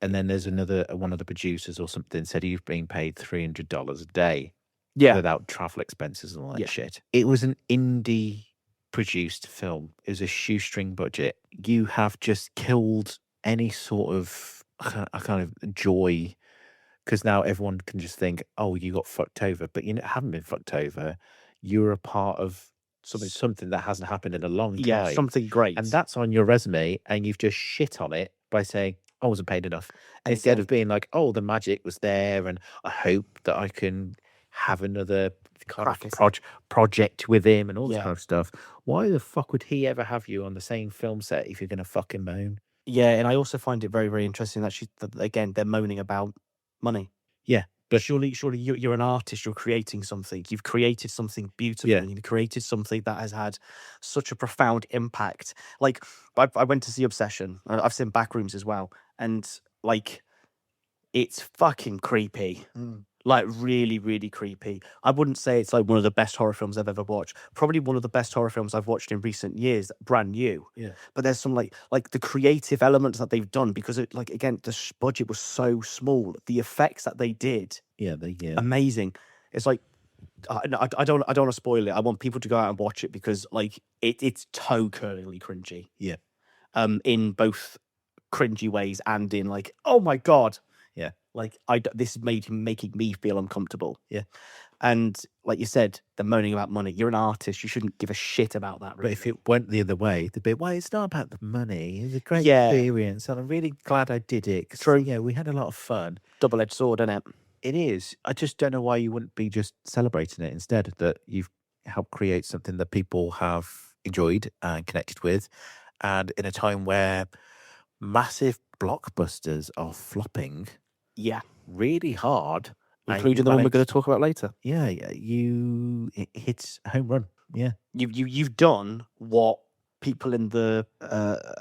then there's one of the producers or something said you've been paid $300 a day. Yeah. Without travel expenses and all that shit. It was an indie produced film. It was a shoestring budget. You have just killed any sort of kind of joy, because now everyone can just think, oh, you got fucked over, but you haven't been fucked over. You're a part of something that hasn't happened in a long time. Yeah, something great. And that's on your resume, and you've just shit on it by saying, I wasn't paid enough. Instead of being like, oh, the magic was there, and I hope that I can have another kind of project with him and all this kind of stuff. Why the fuck would he ever have you on the same film set if you're going to fucking moan? Yeah, and I also find it very, very interesting that again, they're moaning about money. Yeah. But surely you're an artist, you're creating something. You've created something beautiful. Yeah. You've created something that has had such a profound impact. Like, I went to see Obsession. I've seen Backrooms as well. And, like, it's fucking creepy. Like, really, really creepy. I wouldn't say it's like one of the best horror films I've ever watched. Probably one of the best horror films I've watched in recent years, brand new. Yeah. But there's some like the creative elements that they've done, because it, like, again, the budget was so small. The effects that they did, amazing. It's like, I don't want to spoil it. I want people to go out and watch it because like it's toe curlingly cringy. Yeah. In both cringy ways and in like, oh my god. Yeah. Like this is making me feel uncomfortable. Yeah. And like you said, they're moaning about money. You're an artist. You shouldn't give a shit about that. Really. But if it went the other way, they'd be, well, it's not about the money. It's a great experience, and I'm really glad I did it. True. Yeah, we had a lot of fun. Double-edged sword, isn't it? It is. I just don't know why you wouldn't be just celebrating it instead, that you've helped create something that people have enjoyed and connected with. And in a time where massive blockbusters are flopping really hard, including the one we're going to talk about later. Yeah, it hits home run. Yeah. You've done what people in the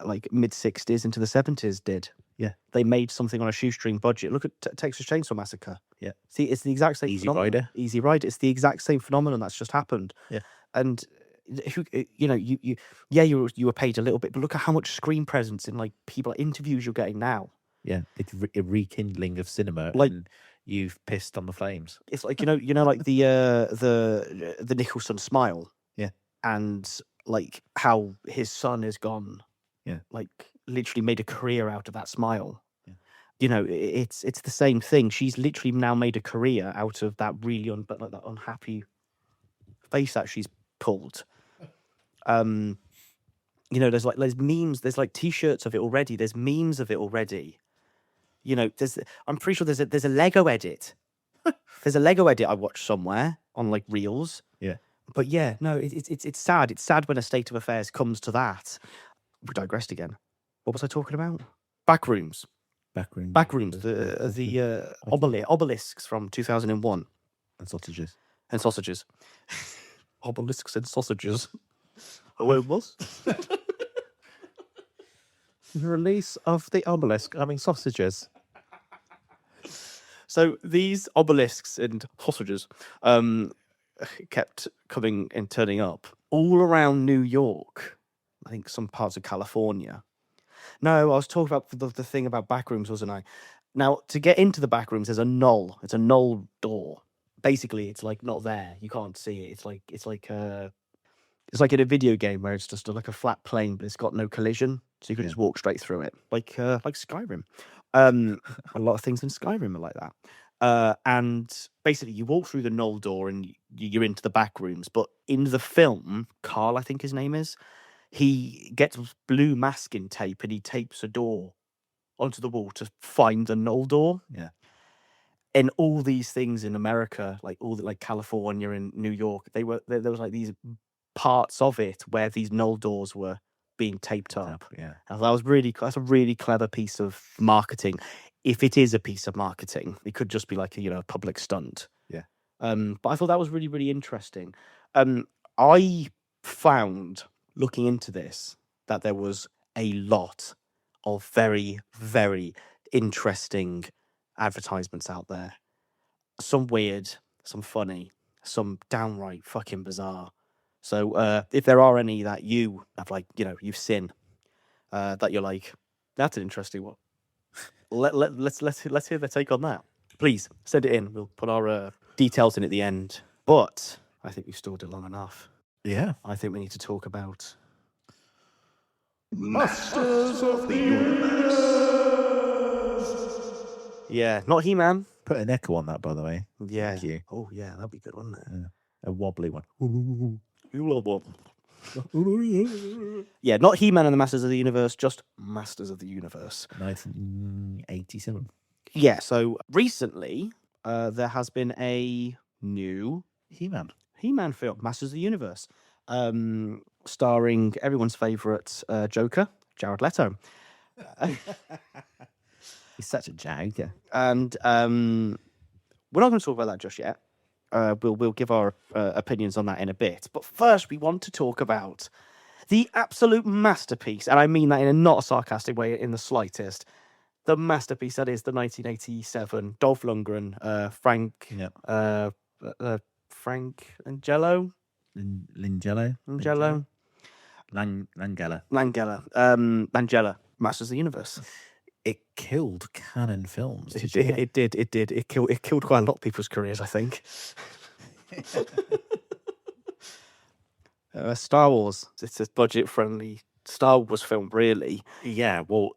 like mid-60s into the 70s did. Yeah. They made something on a shoestring budget. Look at Texas Chainsaw Massacre. Yeah. See, it's the exact same Easy phenomenon. Easy Rider. It's the exact same phenomenon that's just happened. Yeah. And you were paid a little bit, but look at how much screen presence in like people interviews you're getting now. Yeah. It's a rekindling of cinema, like, and you've pissed on the flames. It's like, like the Nicholson smile. Yeah. And like how his son has gone. Yeah. Like literally made a career out of that smile. Yeah. It's the same thing. She's literally now made a career out of that really that unhappy face that she's pulled. You know, there's memes, there's like t-shirts of it already. There's memes of it already. You know, I'm pretty sure there's a Lego edit. There's a Lego edit I watched somewhere on like Reels. Yeah. But yeah, no, it's sad. It's sad when a state of affairs comes to that. We digressed again. What was I talking about? Backrooms. Backrooms. The obelisks from 2001. And sausages. And sausages. Obelisks and sausages. Oh, it was? The release of the obelisk, sausages. So these obelisks and sausages kept coming and turning up all around New York. I think some parts of California. No, I was talking about the thing about backrooms, wasn't I? Now, to get into the backrooms, there's a knoll. It's a knoll door. Basically, it's like not there. You can't see it. It's like in a video game where it's just like a flat plane, but it's got no collision, so you can just walk straight through it, like Skyrim. A lot of things in Skyrim are like that. And basically, you walk through the knoll door and you're into the back rooms. But in the film, Carl, I think his name is, he gets blue masking tape and he tapes a door onto the wall to find the knoll door. Yeah. And all these things in America, like California and New York, there was like these parts of it where these knoll doors were being taped up. Yeah. And that's a really clever piece of marketing. If it is a piece of marketing, it could just be like a public stunt. Yeah. But I thought that was really, really interesting. I found, looking into this, that there was a lot of very, very interesting advertisements out there. Some weird, some funny, some downright fucking bizarre. So if there are any that you have, you've seen, that you're like, that's an interesting one, let's hear their take on that. Please send it in. We'll put our details in at the end. But I think we've stored it long enough. Yeah. I think we need to talk about Masters of the Universe. not He-Man. Put an echo on that, by the way. Yeah. Thank you. Oh yeah, that'd be good, wouldn't it? A wobbly one. Yeah, not He-Man and the Masters of the Universe, just Masters of the Universe. 1987. Yeah, so recently there has been a new He-Man. film, Masters of the Universe, starring everyone's favourite Joker, Jared Leto. He's such a joker. And we're not going to talk about that just yet. We'll give our opinions on that in a bit. But first, we want to talk about the absolute masterpiece, and I mean that in not a sarcastic way in the slightest. The masterpiece that is the 1987 Dolph Lundgren, Frank Angelo? Langella. Langella, Masters of the Universe. It killed canon films. It did. It killed quite a lot of people's careers, I think. Star Wars. It's a budget-friendly Star Wars film, really. Yeah, well,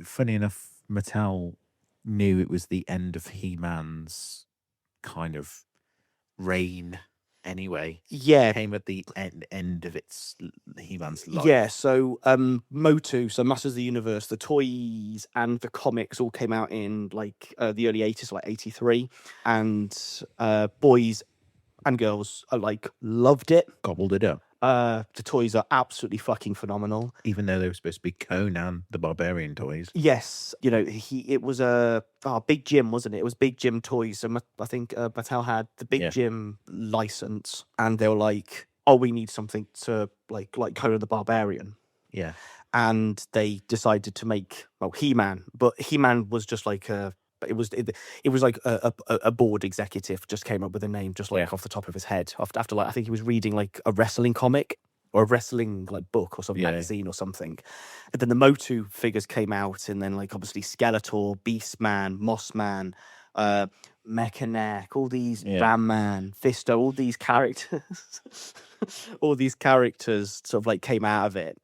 funny enough, Mattel knew it was the end of He-Man's kind of reign anyway. Yeah. Came at the end of He-Man's life. Yeah, so Motu, so Masters of the Universe, the toys and the comics all came out in the early 80s, like 83. And boys and girls loved it. Gobbled it up. The toys are absolutely fucking phenomenal. Even though they were supposed to be Conan the Barbarian toys. Yes, it was Big Jim, wasn't it? It was Big Jim toys. So I think Mattel had the Big Jim license, and they were like, "Oh, we need something to like Conan the Barbarian." Yeah, and they decided to make He-Man, but He-Man was just like it was like a board executive just came up with a name just off the top of his head after I think he was reading like a wrestling comic or a wrestling book or some magazine or something. And then the Motu figures came out, and then obviously Skeletor, Beastman, Mossman, Mechaneck, all these Ram Man, Fisto, all these characters, sort of came out of it,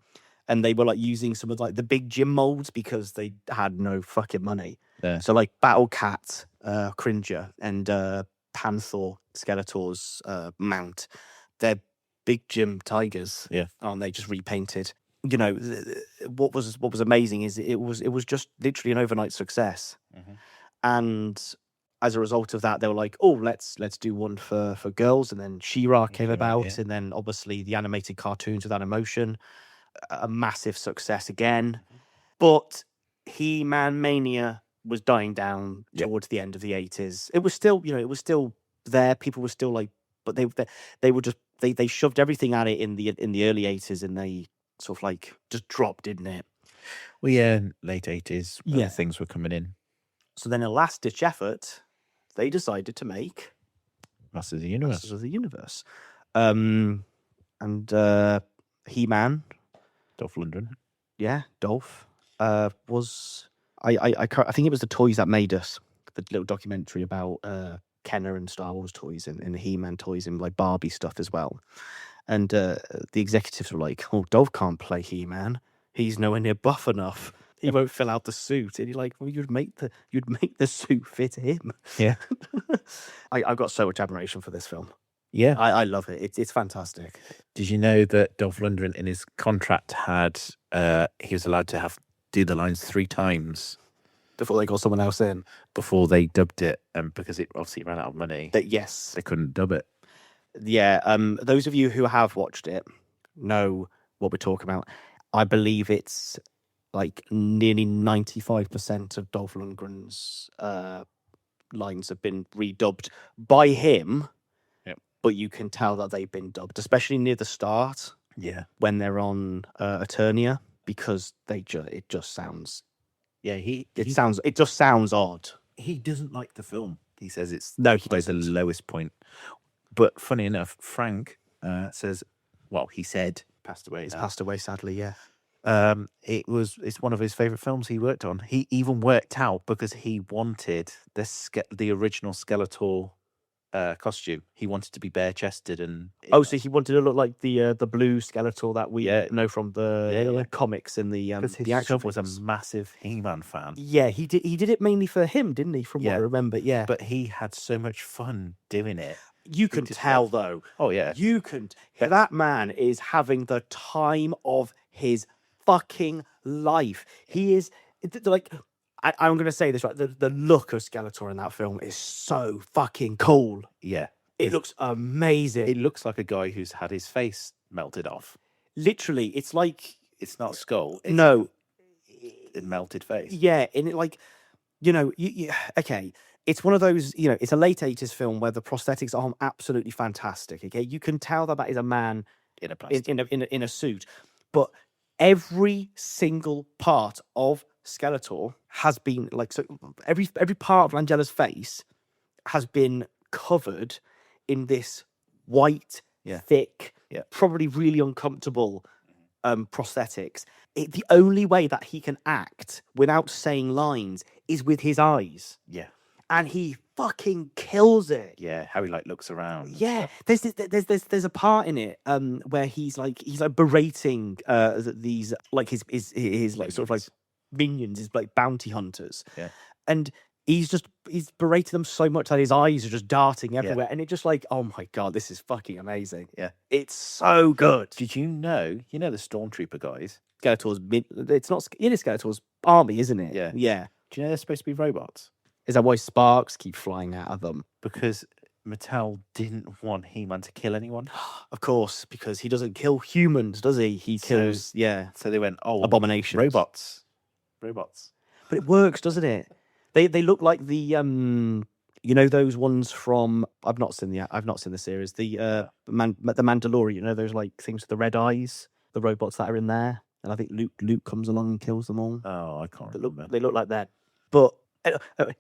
and they were using some of the Big Jim molds because they had no fucking money. Yeah. So Battle Cat, Cringer, and Panther, Skeletor's mount, they're Big Jim tigers. Yeah. Aren't they? Just repainted. you know, what was amazing is it was just literally an overnight success, and as a result of that, they were like, oh, let's do one for girls, and then She-Ra came about, and then obviously the animated cartoons with Emotion, a massive success again. But He-Man mania was dying down towards the end of the 80s. It was still, it was still there. People were still like, but they were just they shoved everything at it in the early 80s, and they sort of like just dropped, didn't it? Well, yeah, late 80s. Yeah. Things were coming in. So then, a last ditch effort, they decided to make Masters of the Universe. Masters of the Universe, and He-Man, Dolph Lundgren. yeah, Dolph, was I think it was the Toys That Made Us, the little documentary about Kenner and Star Wars toys and He-Man toys and like Barbie stuff as well. And the executives were like, "Oh, Dolph can't play He-Man. He's nowhere near buff enough. He won't fill out the suit." And you're like, "Well, you'd make the suit fit him." Yeah. I've got so much admiration for this film. Yeah. I love it. It's fantastic. Did you know that Dolph Lundgren in his contract had he was allowed to do the lines 3 times Before they got someone else in. before they dubbed it, and because it obviously ran out of money, Yes. they couldn't dub it. Yeah. Those of you who have watched it know what we're talking about. I believe it's like nearly 95% of Dolph Lundgren's lines have been redubbed by him. Yep. But you can tell that they've been dubbed, especially near the start Yeah. when they're on Eternia, because it just sounds. Yeah, It just sounds odd. he doesn't like the film. He says it's No, he by the doesn't. lowest point. But funny enough, Frank says, well, he said passed away. He's now. passed away, sadly. Yeah. It's one of his favorite films he worked on. He even worked out because he wanted the original Skeletor costume. He wanted to be bare chested and Oh, so he wanted to look like the blue Skeletor that we know from the comics and the because his action son was a films. massive He-Man fan. Yeah, he did it mainly for him, didn't he? From what I remember, yeah. But he had so much fun doing it. You can tell, though. Oh yeah, You can. That man is having the time of his fucking life. He is like. I'm going to say this right. The look of Skeletor in that film is so fucking cool. yeah. It looks amazing. It looks like a guy who's had his face melted off. Literally, it's like It's not skull. It's no. a melted face. Yeah, and it like, okay. It's one of those, it's a late 80s film where the prosthetics are absolutely fantastic. Okay, you can tell that is a man In a plastic. in a suit, but every single part of Skeletor has been like so. Every part of Langella's face has been covered in this white, thick, probably really uncomfortable prosthetics. The only way that he can act without saying lines is with his eyes. Yeah. And he fucking kills it. Yeah, how he like looks around. and Yeah, stuff. there's a part in it where he's like berating these like his like sort of like minions, his like bounty hunters. Yeah. And he's berating them so much that his eyes are just darting everywhere, and it just like, oh my god, this is fucking amazing. Yeah. It's so good. Did you know the Stormtrooper guys? Skeletor's it's not it is Skeletor's army, isn't it? Yeah. Yeah. Do you know they're supposed to be robots? Is that why sparks keep flying out of them? Because Mattel didn't want He-Man to kill anyone. Of course, because he doesn't kill humans, does he? He kills, So they went, oh, abominations. robots. But it works, doesn't it? They look like the those ones from I've not seen the series. The Mandalorian, those like things with the red eyes, the robots that are in there. And I think Luke comes along and kills them all. Oh, I can't They remember. look like that. But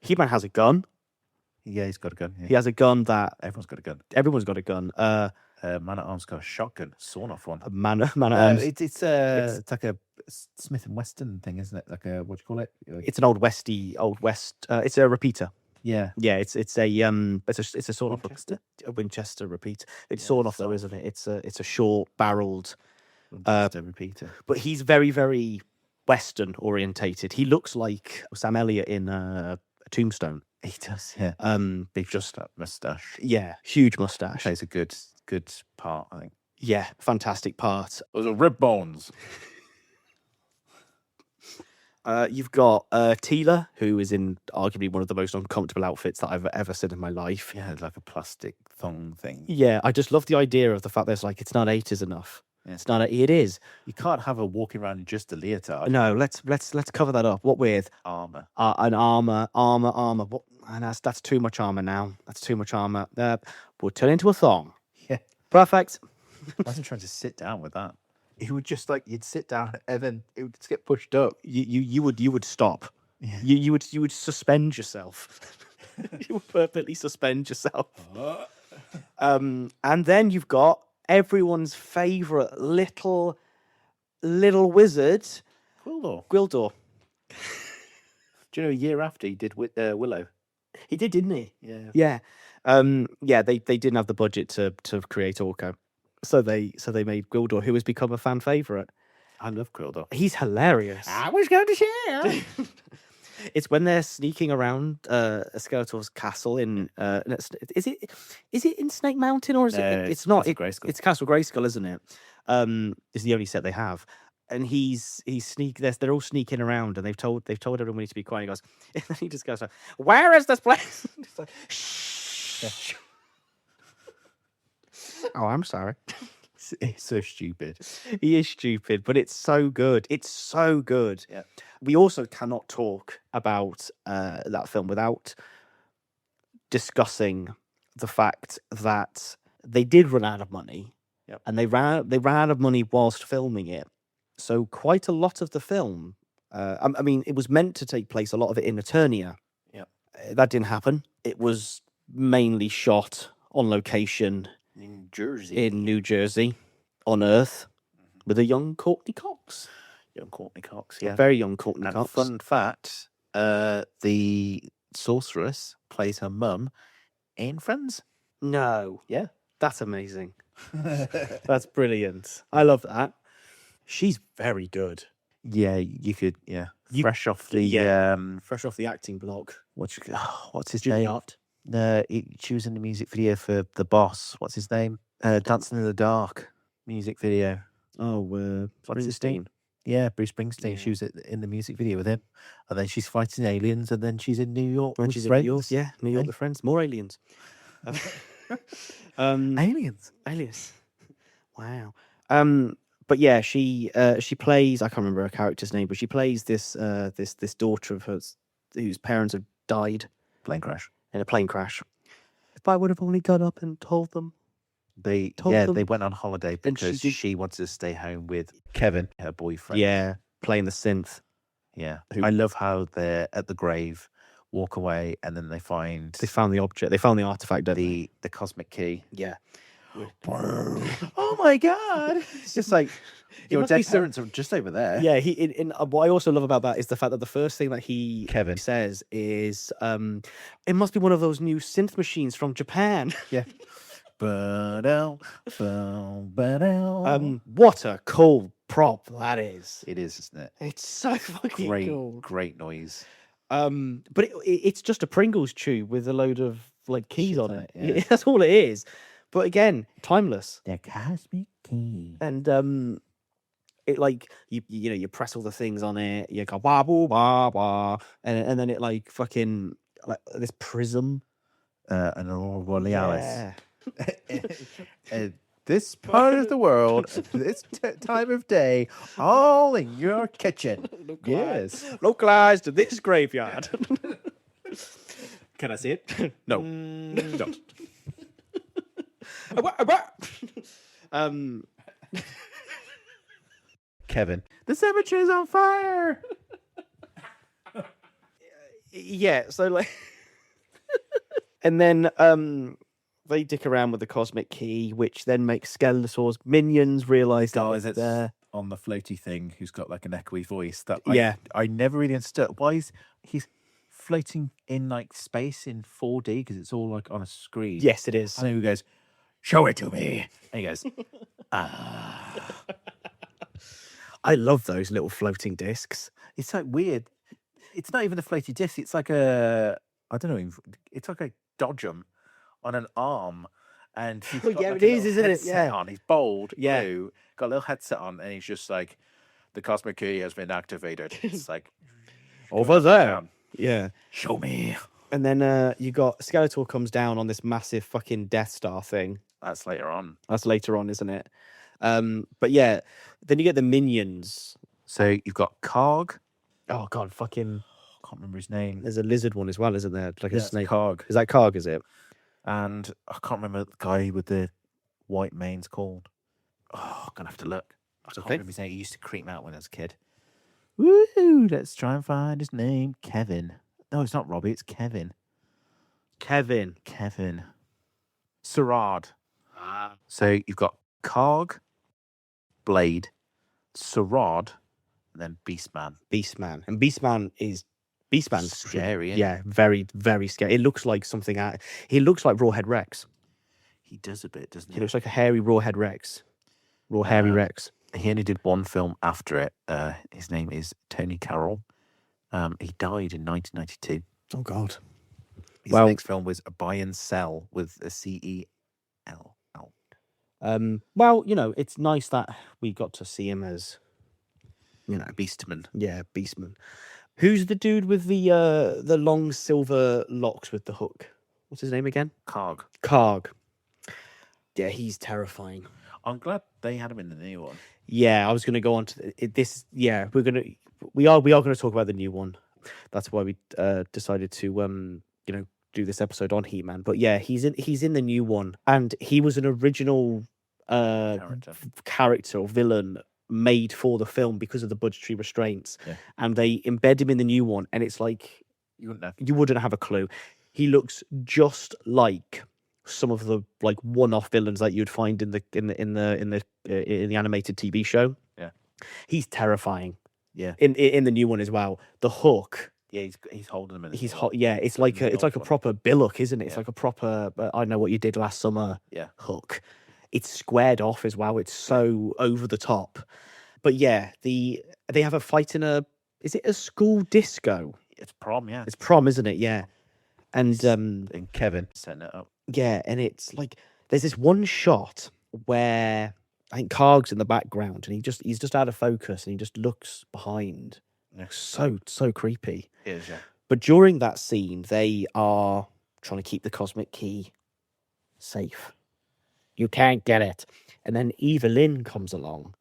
He-Man has a gun. Yeah, he's got a gun. Yeah. He has a gun that Everyone's got a gun. everyone's got a gun. Man-at-Arms got a shotgun, sawn-off one. Man at arms. It's like a Smith and Weston thing, isn't it? Like a, what do you call it? It's an old west. It's a repeater. Yeah. Yeah, it's a sort of Winchester? a Winchester repeater. It's sawn off though, isn't it? It's a short barreled. Just a repeater. But he's very, very Western orientated. He looks like Sam Elliott in a Tombstone. He does, yeah. Big, Just that moustache. yeah, huge mustache. Plays a good part, I think. Yeah, fantastic part. Those are rib bones. You've got Tila, who is in arguably one of the most uncomfortable outfits that I've ever seen in my life. Yeah, like a plastic thong thing. Yeah, I just love the idea of the fact that it's like, it's not 80s enough. Yeah. It's not. It is. You can't have her walking around in just a leotard. No, let's cover that up. What with Armor. an armor. What, and that's too much armor now. That's too much armor. We'll turn into a thong. Yeah. Perfect. Imagine trying to sit down with that. It would just like you'd sit down and then it would just get pushed up. You would stop. Yeah. You would suspend yourself. You would perfectly suspend yourself. And then you've got everyone's favorite little wizard, Gwildor. Do you know a year after he did Willow? He did, didn't he? Yeah. Yeah. They didn't have the budget to create Orko. So they made Gwildor, who has become a fan favorite. I love Gwildor. He's hilarious. I was going to share. It's when they're sneaking around Skeletor's castle in is it in Snake Mountain, or is No, it? It's not. Castle Grayskull. It's Castle Grayskull, isn't it? It's the only set they have. And he's they're all sneaking around, and they've told everyone to be quiet. He goes, and then he just goes like, "Where is this place?" It's like, shh. Oh, I'm sorry. It's so stupid. He is stupid, but it's so good. It's so good. Yeah. We also cannot talk about that film without discussing the fact that they did run out of money. Yep. And they ran out of money whilst filming it. So quite a lot of the film, I mean, it was meant to take place, a lot of it in Eternia. Yep. That didn't happen. It was mainly shot on location In Jersey. in New Jersey, on Earth, with a young Courtney Cox. Young Courtney Cox, A yeah. very young Courtney And Cox. fun fact, the sorceress plays her mum in Friends. No. Yeah. That's amazing. That's brilliant. I love that. She's very good. Yeah, you could, yeah. Fresh off the, Fresh off the acting block. what's his Judy name? Hart. No, she was in the music video for The Boss. What's his name? Dancing in the Dark music video. Oh, What's his name? Springsteen. Yeah, Bruce Springsteen. Yeah. She was in the music video with him. And then she's fighting aliens, and then she's in New York When with she's in friends. New York, yeah, New York Hey. with friends. More aliens. Aliens. Aliens. Wow. But yeah, she plays. I can't remember her character's name, but she plays this daughter of hers whose parents have died Plane crash. in a plane crash. If I would have only got up and told them. They Told them- they went on holiday And she because did- she wanted to stay home with Kevin, her boyfriend. Yeah, playing the synth. Yeah. Who- I love how they're at the grave, walk away, and then they find They found the object. They found the artifact. Don't they? the cosmic key. Yeah. Oh my god! It's just like your must be dead so- parents are just over there. Yeah, what I also love about that is the fact that the first thing that Kevin. says is, it must be one of those new synth machines from Japan. Yeah. Ba-dow, ba-dow. What a cool prop that is. It is, isn't it? It's so fucking Great, cool. great noise. But it's just a Pringles tube with a load of like keys Shit on on it. it, yeah. That's all it is. But again, timeless. The cosmic key. And it like you press all the things on it, you go wah boo wah wah, and then it like fucking like this prism. An aurora borealis. Yeah. This part of the world, this time of day, all in your kitchen. Yes. Localized to this graveyard. Can I see it? No. Don't. Kevin. The cemetery's on fire. Yeah, so like and then they dick around with the cosmic key, which then makes Skeletor's minions realise that Guys, it's it's there. on the floaty thing who's got like an echoey voice that Yeah. I never really understood. Why is he's floating in like space in 4D because it's all like on a screen. Yes, it is. And then he goes, show it to me. And he goes, ah. I love those little floating discs. It's like weird. It's not even a floaty disc. It's like a, I don't know. It's like a dodgem on an arm. And he's Oh, got yeah, like it a is, little isn't it? headset Yeah. on. He's bold, Yeah. blue, got a little headset on, and he's just like, the cosmic key has been activated. It's like, Over there. Yeah. Show me. And then you got Skeletor comes down on this massive fucking Death Star thing. That's later on. That's later on, isn't it? But yeah, then you get the minions. So you've got Karg. Oh god, fucking Can't remember his name. there's a lizard one as well, isn't there? Like a Yeah, it's snake. Karg. Is that Karg, is it? And I can't remember the guy with the white mane's called. Oh, I'm gonna have to look. I can't okay. remember his name. He used to creep me out when I was a kid. Woo! Let's try and find his name. Kevin. No, it's not Robbie. It's Kevin. Kevin. Sarad. So you've got Karg, Blade, Sarad, and then Beastman. Beastman. And Beastman's Scary, isn't yeah, very, very scary. It looks like something out. He looks like Rawhead Rex. He does a bit, doesn't He he? looks like a hairy Rawhead Rex. Hairy Rex. He only did one film after it. His name is Tony Carroll. He died in 1992. Oh god. His Well- next film was A Buy and Sell with a CELL. Well, it's nice that we got to see him as, Beastman. yeah, Beastman. Who's the dude with the long silver locks with the hook? What's his name again? Karg. Karg. Yeah, he's terrifying. I'm glad they had him in the new one. Yeah, I was going to go on to this. Yeah, we are going to talk about the new one. That's why we decided to do this episode on He-Man. But yeah, he's in the new one, and he was an original character or villain made for the film because of the budgetary restraints. Yeah. And they embed him in the new one, and it's like You wouldn't know. you wouldn't have a clue. He looks just like some of the like one-off villains that you'd find in the animated TV show. Yeah. He's terrifying. Yeah. In the new one as well. The Hook. Yeah, he's holding him in. He's hot. Yeah, it's like the a old one. proper billock, isn't it? It's Yeah. like a proper. I know what you did last summer. Yeah. Hook. It's squared off as well. It's so over the top. But yeah, they have a fight in a. Is it a school disco? It's prom, yeah. It's prom, isn't it? Yeah. And And Kevin setting it up. yeah, and it's like there's this one shot where I think Karg's in the background, and he's just out of focus, and he just looks behind. Yeah. So creepy. It is, yeah. But during that scene, they are trying to keep the cosmic key safe. You can't get it. And then Evelyn comes along.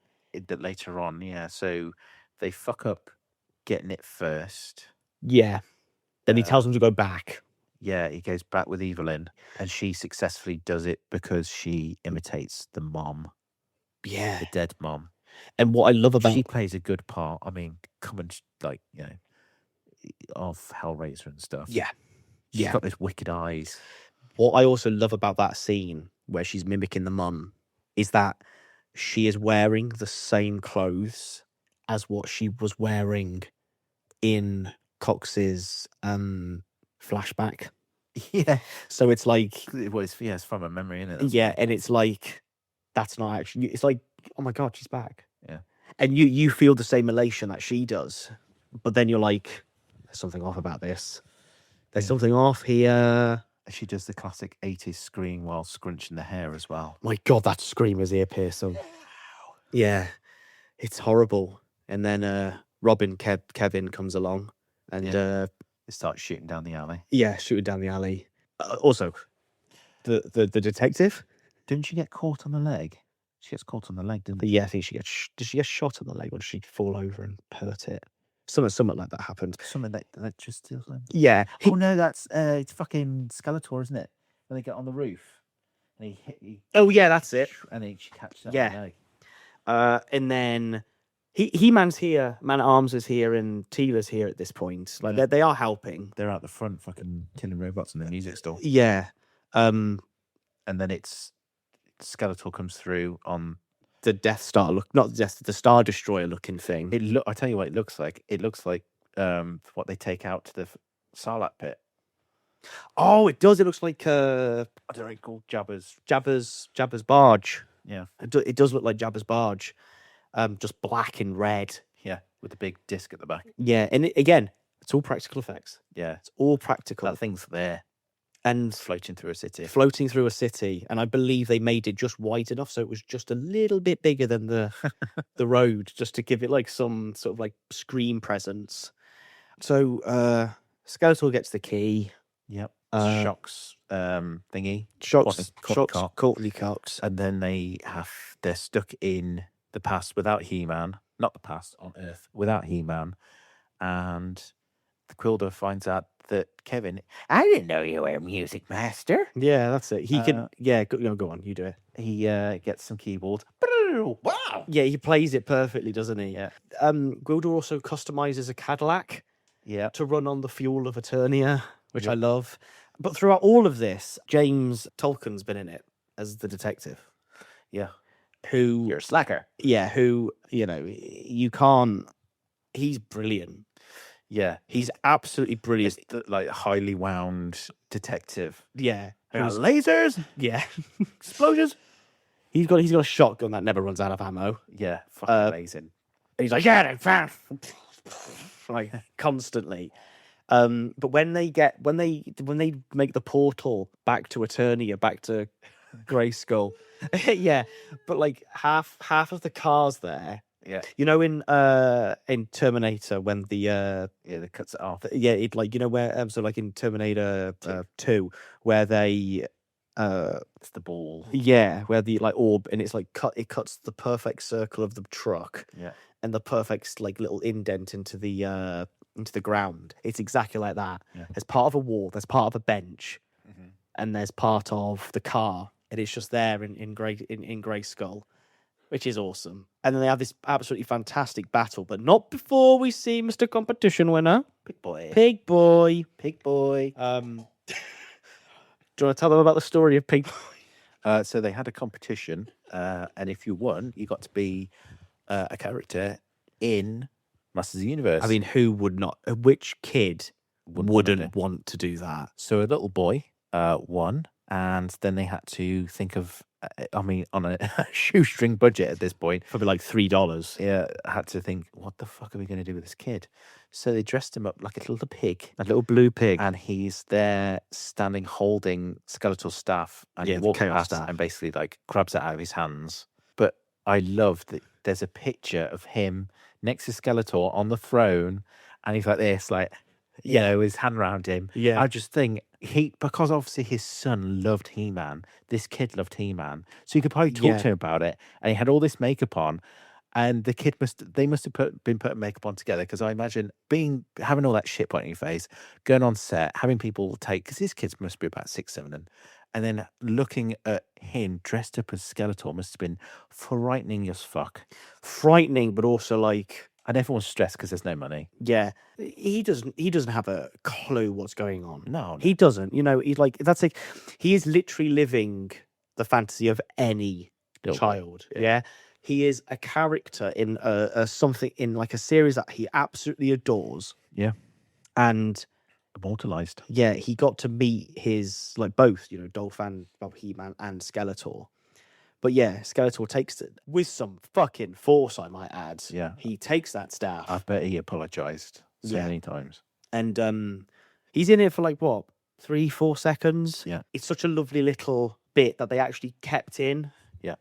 That later on, yeah. So they fuck up getting it first. Yeah. Then he tells them to go back. Yeah, he goes back with Evelyn, and she successfully does it because she imitates the mom, Yeah. the dead mom. And what I love about She plays a good part. I mean, of Hellraiser and stuff. Yeah. She's Yeah. got those wicked eyes. what I also love about that scene where she's mimicking the mum is that she is wearing the same clothes as what she was wearing in Cox's flashback. Yeah. So it's like, Well, it's from a memory, isn't it? yeah, and it's like that's not actually. It's like, oh my god, she's back. Yeah. And you feel the same elation that she does, but then you're like, there's something off about this. There's something off here. She does the classic 80s scream while scrunching the hair as well. My god, that scream is ear piercing. Yeah, it's horrible. And then Robin Kevin comes along, and They start shooting down the alley. shooting down the alley. Also, the detective. Didn't she get caught on the leg? She gets caught on the leg, didn't she? Yeah, I think she gets. Did she get shot on the leg, or did she fall over and hurt it? Something like that happened. Something that just steals them. Yeah. Oh no, that's it's fucking Skeletor, isn't it? When they get on the roof and Oh yeah, that's it. and she catches that Yeah. on the leg. And then He-Man's here, Man at Arms is here, and Teela's here at this point. Like Yeah. they are helping. They're out the front fucking killing robots in the music store. Yeah. And then it's Skeletor comes through on The Death Star the Star Destroyer looking thing. it. I tell you what it looks like. It looks like what they take out to the Sarlacc pit. Oh, it does. It looks like I don't know, called Jabba's. Jabba's barge. Yeah, It does look like Jabba's barge. Just black and red. yeah, with the big disc at the back. Yeah, and again, it's all practical effects. Yeah, It's all practical. that thing's there, And floating through a city. floating through a city, and I believe they made it just wide enough so it was just a little bit bigger than the road, just to give it like some sort of like screen presence. So Skeletor gets the key. Yep. Uh, Shocks thingy. Shocks, Cock. Courtly Cox. And then they're stuck in the past without He-Man. Not the past, on Earth, without He-Man. And the Quilder finds out that Kevin, I didn't know you were a music master. Yeah, that's it. He can. Yeah, go on. You do it. He gets some keyboard. Wow. Yeah, he plays it perfectly, doesn't he? Yeah. Gwildor also customizes a Cadillac Yeah. to run on the fuel of Eternia, which I love. But throughout all of this, James Tolkien's been in it as the detective. Yeah. Who You're a slacker. Yeah, who, you can't. He's brilliant. Yeah. He's absolutely brilliant. It's the, like, highly wound detective. Yeah. Lasers, Yeah. explosions. He's got a shotgun that never runs out of ammo. Yeah, fucking amazing. And he's like, yeah, they're fast. Like constantly. But when they make the portal back to Eternia, back to Grayskull, yeah. But like half of the cars there, Yeah. in Terminator when the That cuts it off. it like where so like in Terminator 2 where they It's the ball. yeah, where the like orb and it's like it cuts the perfect circle of the truck. Yeah. And the perfect like little indent into the ground. It's exactly like that. Yeah. There's part of a wall, there's part of a bench, and there's part of the car, and it's just there in Grayskull, which is awesome. And then they have this absolutely fantastic battle, but not before we see Mr. Competition winner, Big boy. Pig Boy. Pig boy. Do you want to tell them about the story of Pig Boy? So they had a competition, and if you won, you got to be a character in Masters of the Universe. I mean, who would not? Which kid wouldn't want to do that? So a little boy won, and then they had to think of, on a shoestring budget at this point. Probably like $3. Yeah, had to think, what the fuck are we going to do with this kid? So they dressed him up like a little pig. A little blue pig. And he's there standing holding Skeletor's staff. And Yeah, he the walks chaos past staff. and basically like grabs it out of his hands. But I love that there's a picture of him next to Skeletor on the throne. And he's like this, like, his hand around him. Yeah. I just think because obviously his son loved He-Man, this kid loved He-Man. So you could probably talk to him about it. And he had all this makeup on. And the kid must have been putting makeup on together, because I imagine having all that shit put on your face, going on set, having people because his kids must be about 6, 7, and then looking at him dressed up as Skeletor must have been frightening as fuck. Frightening, but also like, And everyone's stressed because there's no money. yeah, he doesn't have a clue what's going on. No. He doesn't. He's like he is literally living the fantasy of any Little child. boy, Yeah. He is a character in something in like a series that he absolutely adores. Yeah. And Immortalized. yeah, he got to meet his like both, Dolphin, He-Man, and Skeletor. But yeah, Skeletor takes it with some fucking force, I might add. Yeah. He takes that staff. I bet he apologized so Yeah. many times. And he's in it for like what, 3-4 seconds? Yeah. It's such a lovely little bit that they actually kept in. Yeah.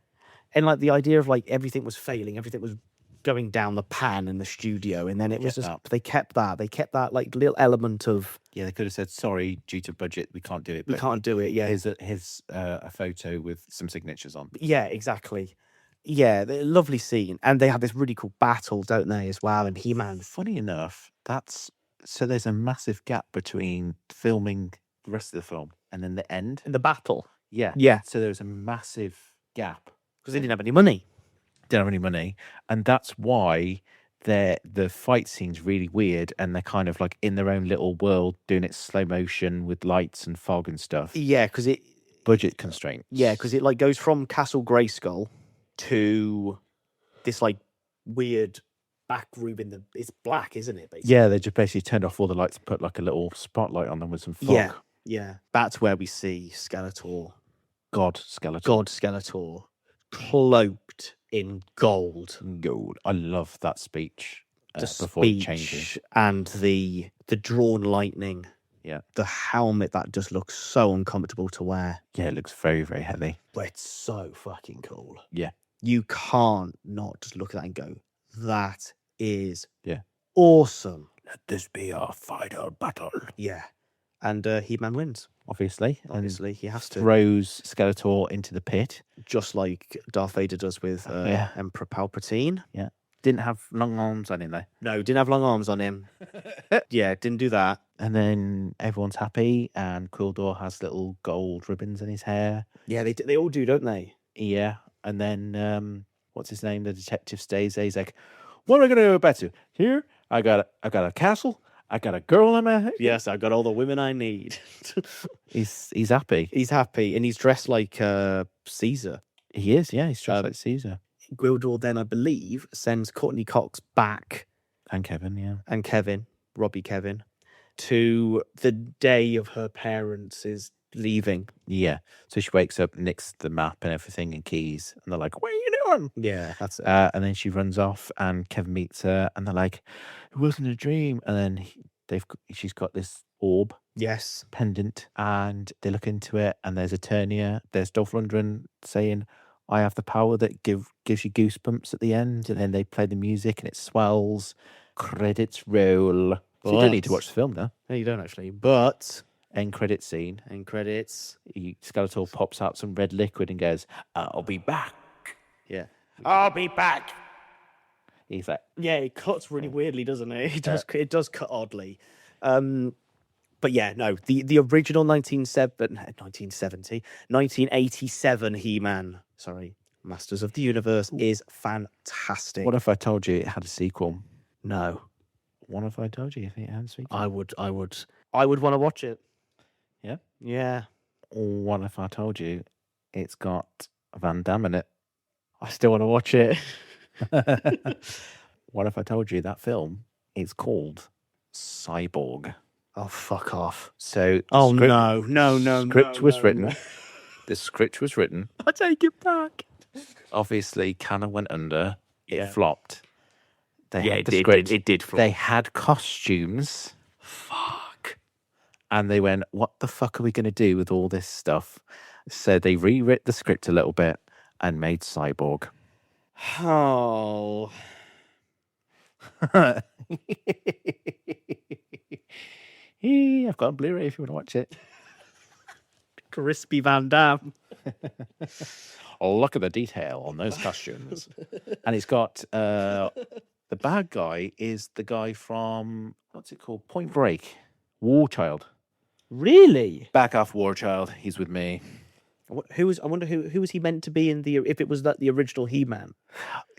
And like the idea of like everything was failing, everything was going down the pan in the studio, and then it was Kept just that. they kept that like little element of Yeah, they could have said, sorry, due to budget, we can't do it. we But can't do it. Yeah. here's a photo with some signatures on. Yeah, exactly. Yeah, the lovely scene. And they have this really cool battle, don't they, as well? And He-Man. Funny enough, so there's a massive gap between filming the rest of the film and then the end. In the battle. Yeah. Yeah. So there was a massive gap. Because they didn't have any money. Didn't have any money. And that's why the fight scene's really weird, and they're kind of like in their own little world doing it slow motion with lights and fog and stuff. Yeah, because it Budget constraints. Yeah, because it like goes from Castle Grayskull to this like weird back room it's black, isn't it? Basically. Yeah, they just basically turned off all the lights and put like a little spotlight on them with some fog. Yeah, yeah. That's where we see Skeletor, God Skeletor. God Skeletor, cloaked in gold. Gold. I love that speech. The Before it changes. speech and the drawn lightning. Yeah. The helmet that just looks so uncomfortable to wear. Yeah, it looks very, very heavy. But it's so fucking cool. Yeah. You can't not just look at that and go, that is Yeah. awesome. Let this be our final battle. Yeah. And He-Man wins. Obviously. Obviously, he has to. Throws Skeletor into the pit. Just like Darth Vader does with Yeah. Emperor Palpatine. Yeah. Didn't have long arms on him, though. No, didn't have long arms on him. Yeah, didn't do that. And then everyone's happy, and Quildor has little gold ribbons in his hair. Yeah, they all do, don't they? Yeah. And then, what's his name? The detective stays there. He's like, what am I going to do about you? Here, I got a castle. I got a girl in my head. Yes, I've got all the women I need. He's happy. He's happy, and he's dressed like Caesar. He is, yeah. He's dressed like Caesar. Gwildor then, I believe, sends Courtney Cox back, And Kevin, yeah. and Kevin, Robbie Kevin, to the day of her parents' is leaving. Yeah. So she wakes up, nicks the map and everything and keys. And they're like, what are you doing? Yeah, that's it. And then she runs off, and Kevin meets her, and they're like, it wasn't a dream. And then she's got this orb Yes. pendant, and they look into it, and there's Eternia. There's Dolph Lundgren saying, I have the power that gives you goosebumps at the end. And then they play the music, and it swells. Credits roll. So you don't need to watch the film now. No, you don't actually. But End credit scene. in credits, Skeletor pops out some red liquid and goes, I'll be back. yeah, I'll be back. He's like, yeah, it cuts really weirdly, doesn't it? It does cut oddly. But yeah, no, the original 1987 He-Man, Masters of the Universe is fantastic. what if I told you it had a sequel? No, What if I told you it had a sequel? I would want to watch it. Yeah? Yeah, What if I told you it's got Van Damme in it? I still want to watch it. What if I told you that film is called Cyborg? Oh, fuck off. So Oh, script- no. script was written. no. The script was written. I take it back. Obviously, Cannon went under. It Yeah. flopped. They Yeah, had it the did. script. It did flop. They had costumes. Fuck. And they went, what the fuck are we going to do with all this stuff? So they rewrote the script a little bit and made Cyborg. Oh. I've got a Blu-ray if you want to watch it. Crispy Van Damme. Oh, look at the detail on those costumes. And it's got the bad guy is the guy from what's it called? Point Break. War Child. Really? Back off, War Child. He's with me. I wonder who was he meant to be in if it was the original He-Man?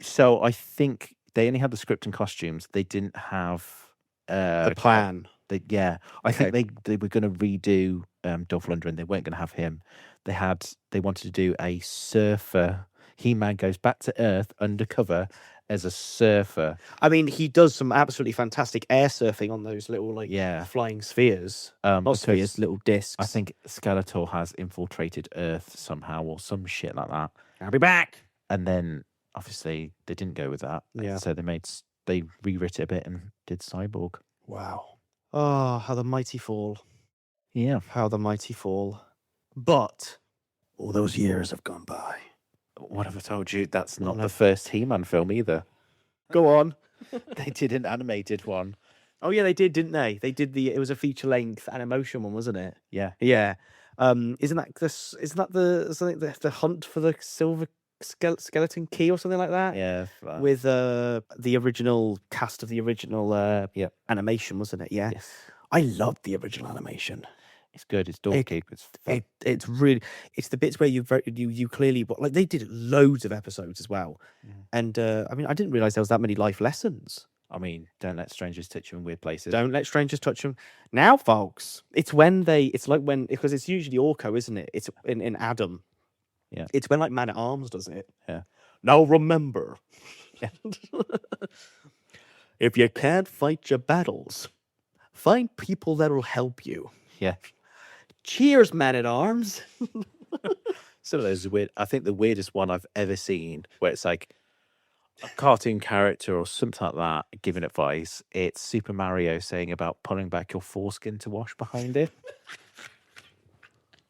So I think they only had the script and costumes. They didn't have The plan. I think they were going to redo Dolph Lundgren. They weren't going to have him. They wanted to do a surfer. He-Man goes back to Earth undercover as a surfer. I mean, he does some absolutely fantastic air surfing on those little flying spheres. Not because spheres, little discs. I think Skeletor has infiltrated Earth somehow or some shit like that. I'll be back. And then obviously they didn't go with that. Yeah. So they rewrote it a bit and did Cyborg. Wow. Oh, how the mighty fall. Yeah. How the mighty fall. But all those years have gone by. What have I told you? That's not no. the first He-Man film either. Go on. They did an animated one. Oh yeah, they did, didn't they? They did it was a feature length animation one, wasn't it? Yeah. Yeah. Isn't that the hunt for the silver skeleton key or something like that? Yeah. With the original cast of the original animation, wasn't it? Yeah. Yes. I loved the original animation. It's good. It's dorky. It's fun. It's really the bits where you clearly they did loads of episodes as well, and I mean I didn't realize there was that many life lessons. I mean, don't let strangers touch you in weird places. Don't let strangers touch them. Now, folks, it's because it's usually Orko, isn't it? It's in Adam. Yeah. It's when Man at Arms does it. Yeah. Now remember, Yeah. if you can't fight your battles, find people that'll help you. Yeah. Cheers, Man at Arms. Some of those are weird. I think the weirdest one I've ever seen, where it's like a cartoon character or something like that giving advice. It's Super Mario saying about pulling back your foreskin to wash behind it.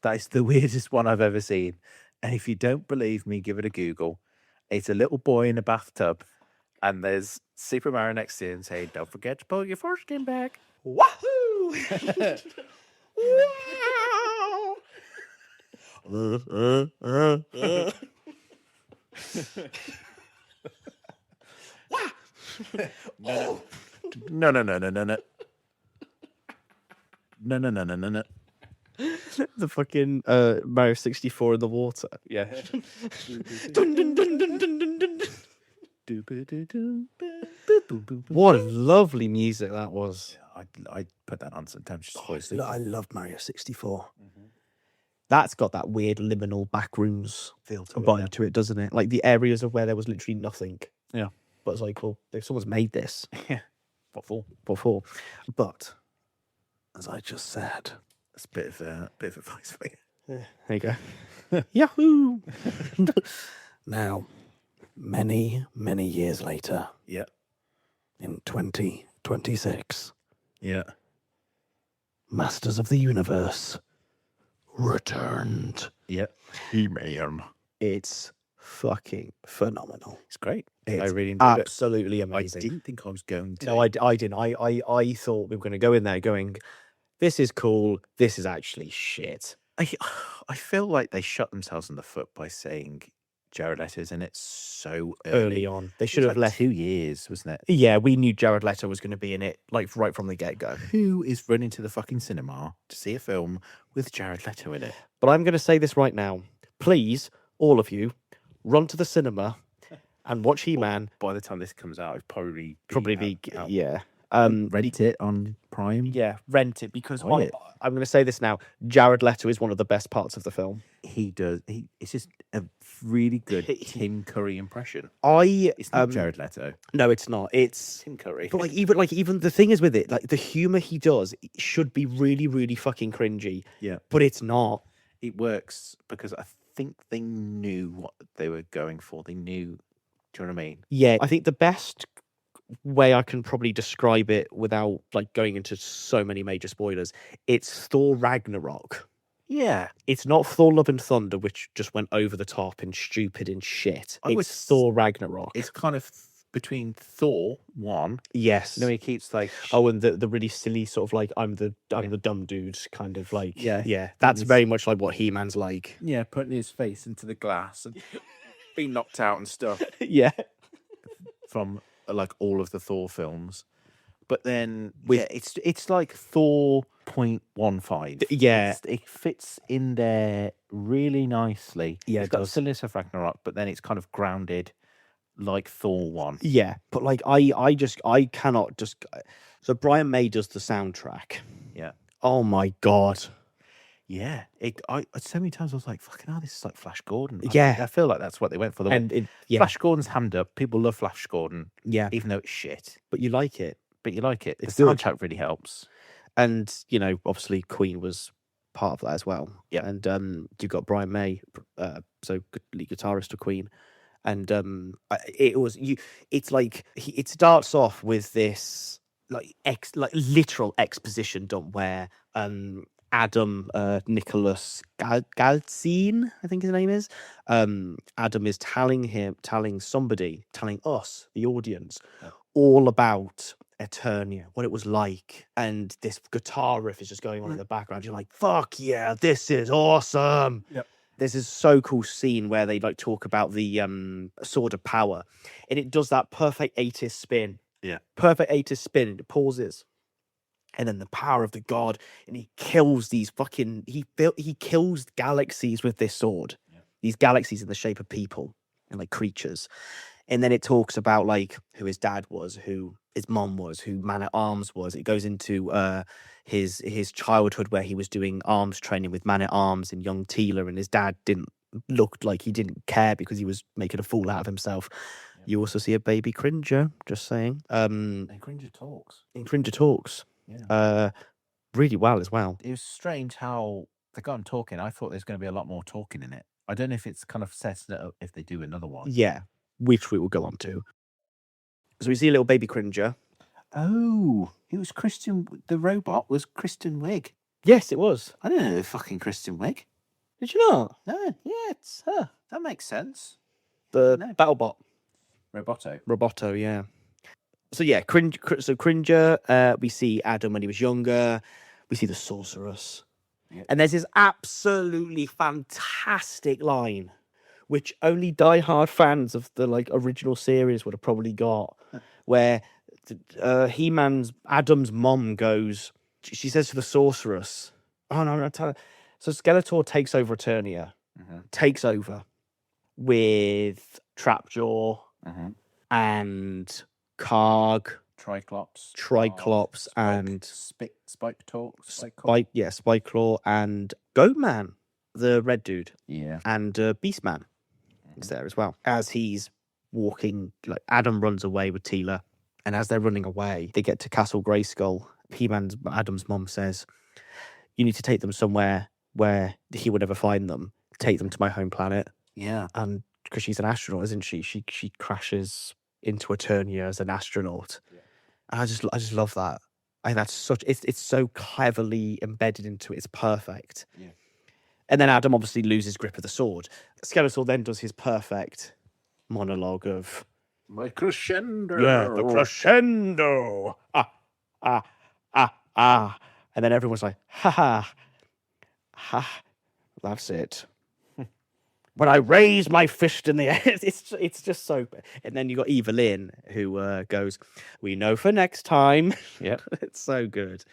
That is the weirdest one I've ever seen. And if you don't believe me, give it a Google. It's a little boy in a bathtub, And there's Super Mario next to him saying, "Don't forget to pull your foreskin back." Wahoo! No, no, no, no, no, no, no. No, no, no, no, no, no. The fucking Mario 64 in the water. Yeah. Dun, dun, dun, dun, dun, dun, dun. What lovely music that was. I put that on sometimes just for I love Mario 64. That's got that weird liminal backrooms feel to vibe to it, doesn't it? Like the areas of where there was literally nothing. Yeah. But it's like, well, if someone's made this. Yeah. What for? What for? But, as I just said, It's a bit of advice for you. there you go. Yahoo! Now, many, many years later, Yeah. in 2026, Yeah. Masters of the Universe returned. Yeah. He-Man. It's fucking phenomenal. It's great. I It's really enjoyed it. absolutely I amazing. didn't think I was going to. No, I didn't. I thought we were going to go in there going, this is cool. This is actually shit. I feel like they shot themselves in the foot by saying Jared Leto's in it so Early on, they It should was have like left. 2 years, wasn't it? Yeah, we knew Jared Leto was going to be in it, like right from the get go. Who is running to the fucking cinema to see a film with Jared Leto in it? But I'm going to say this right now. Please, all of you, run to the cinema and watch He-Man. By the time this comes out, it'll probably Probably out. yeah. Rent it on Prime. Yeah, rent it because Buy it. I'm going to say this now. Jared Leto is one of the best parts of the film. He does. It's just a really good Tim Curry impression. It's not Jared Leto. No, it's not. It's Tim Curry. But even the thing is with it, like the humor he does should be really, really fucking cringy. Yeah. But it's not. It works because I think they knew what they were going for. They knew. Do you know what I mean? Yeah, I think the best way I can probably describe it without like going into so many major spoilers, it's Thor Ragnarok. Yeah. It's not Thor Love and Thunder, which just went over the top and stupid and shit. I would It's Thor Ragnarok. It's kind of between Thor 1. Yes. No, he keeps like. Oh, and the really silly sort of like I'm the dumb dude kind of like Yeah. That's It's- very much like what He-Man's like. Yeah, putting his face into the glass and being knocked out and stuff Yeah. from like all of the Thor films. But then it's like Thor 0.15. Yeah. It fits in there really nicely. Yeah, It's it got does. silliness of Ragnarok, but then it's kind of grounded like Thor 1. Yeah, but like I cannot just. So Brian May does the soundtrack. Yeah. Oh my god. Yeah. So many times I was like, fucking hell, this is like Flash Gordon. Yeah. I feel like that's what they went for. Flash Gordon's hand up. People love Flash Gordon, yeah, even though it's shit. but you like it, But you like it. It's the good. soundtrack really helps. and obviously Queen was part of that as well. Yeah. And you've got Brian May, so lead guitarist of Queen, and it was you. It's like it starts off with this like literal exposition dump where Adam Nicholas Galzine, I think his name is. Adam is telling us, the audience, all about Eternia, what it was like, and this guitar riff is just going on in the background. You're like, "Fuck yeah, this is awesome!" Yep. There's this so cool scene where they like talk about the sword of power, and it does that perfect 80s spin. Yeah. Perfect 80s spin. And it pauses. And then the power of the god, and he kills these fucking he kills galaxies with this sword. Yeah. These galaxies in the shape of people and like creatures. And then it talks about like who his dad was, who his mom was, who Man at Arms was. It goes into his childhood where he was doing arms training with Man at Arms and young Teela, and his dad looked like he didn't care because he was making a fool out of himself. Yeah. You also see a baby Cringer, just saying. And Cringer talks. Cringer talks. Yeah. Really well as well. It was strange how they got him talking. I thought there's going to be a lot more talking in it. I don't know if it's kind of setting it up if they do another one. Yeah, which we will go on to. So we see a little baby Cringer. Oh, it was Kristen. The robot was Kristen Wiig. Yes, it was. I didn't know fucking Kristen Wiig. Did you not? No, yeah, it's her. That makes sense. The No. BattleBot. Roboto, yeah. So yeah, Cringer, we see Adam when he was younger. We see the sorceress. And there's this absolutely fantastic line, which only diehard fans of the like original series would have probably got, where He-Man's Adam's mom goes, she says to the sorceress, "Oh no, tell her." So Skeletor takes over Eternia, takes over with Trapjaw and Karg, Triclops, and Spike-Claw and Goatman, the red dude, and Beastman is there as well. As he's walking, like Adam runs away with Teela, and as they're running away, they get to Castle Grayskull. Adam's mom says, "You need to take them somewhere where he would never find them. Take them to my home planet." Yeah. And because she's an astronaut, isn't she? She crashes into Eternia as an astronaut. And I just love that. I think that's it's so cleverly embedded into it. It's perfect. Yeah. And then Adam obviously loses grip of the sword. Skeletor then does his perfect monologue of My crescendo. yeah, the crescendo. And then everyone's like, ha, that's it. When I raise my fist in the air, it's just so. And then you got Evelyn who goes, "We know for next time." Yep. It's so good.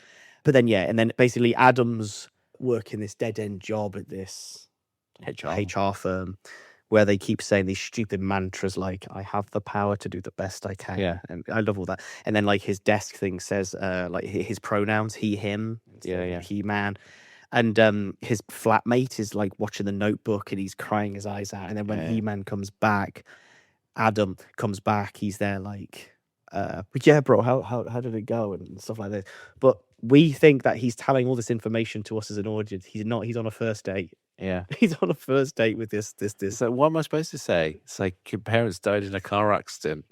But then and then basically Adam's working this dead end job at this HR firm, where they keep saying these stupid mantras like, "I have the power to do the best I can." Yeah. And I love all that. And then like his desk thing says like his pronouns, he, him. Yeah. He, man. And his flatmate is like watching the Notebook and he's crying his eyes out. And then when He-Man comes back, Adam comes back, he's there like, yeah, bro, how did it go? And stuff like this. But we think that he's telling all this information to us as an audience. He's not. He's on a first date. Yeah. He's on a first date with this. So what am I supposed to say? It's like your parents died in a car accident,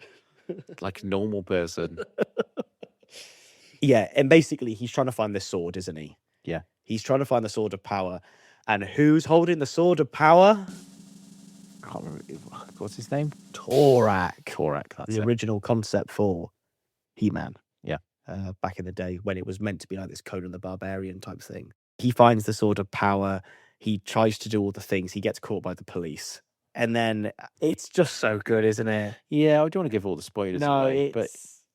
like a normal person. Yeah, and basically he's trying to find this sword, isn't he? Yeah. He's trying to find the sword of power. And who's holding the sword of power? I can't remember. What's his name? Torak. That's The it. original concept for He-Man. Yeah. Back in the day when it was meant to be like this Conan the Barbarian type thing. He finds the sword of power. He tries to do all the things. He gets caught by the police. And then it's just so good, isn't it? Yeah, I don't want to give all the spoilers No, away, but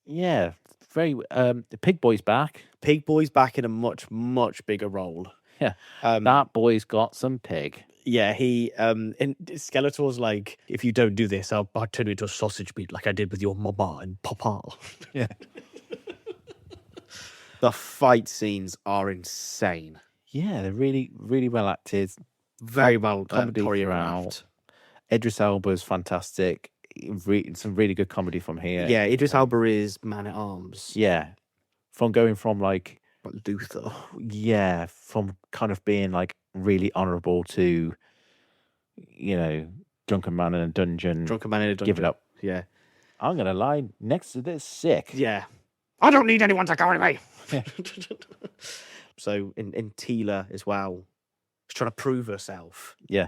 yeah, very. The Pig Boy's back. Pig Boy's back in a much, much bigger role. Yeah, that boy's got some pig. Yeah, he and Skeletor's like, "If you don't do this, I'll turn you into a sausage meat like I did with your mama and papa." Yeah. The fight scenes are insane. Yeah, they're really, really well acted. Very well Comedy choreographed. Idris Elba's fantastic. Some really good comedy from here. Yeah, Idris Elba is Man at Arms. Yeah, going from like Luther. Yeah, from kind of being like really honourable to, drunken man in a dungeon. Drunken Man in a Dungeon. Give it up. Yeah. I'm gonna lie next to this sick. Yeah. I don't need anyone to go with me. So in Teela as well, she's trying to prove herself. Yeah.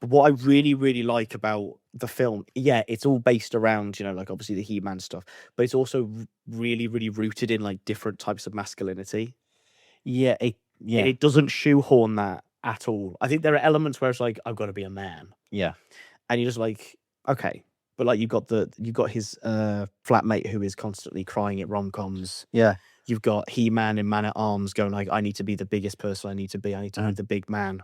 But what I really, really like about the film, it's all based around, like obviously the He-Man stuff, but it's also really, really rooted in like different types of masculinity. Yeah. It doesn't shoehorn that at all. I think there are elements where it's like, I've got to be a man. Yeah. And you're just like, okay. But like you've got his flatmate who is constantly crying at rom-coms. Yeah. You've got He-Man in Man at Arms going like, I need to be the biggest person I need to be. I need to be the big man.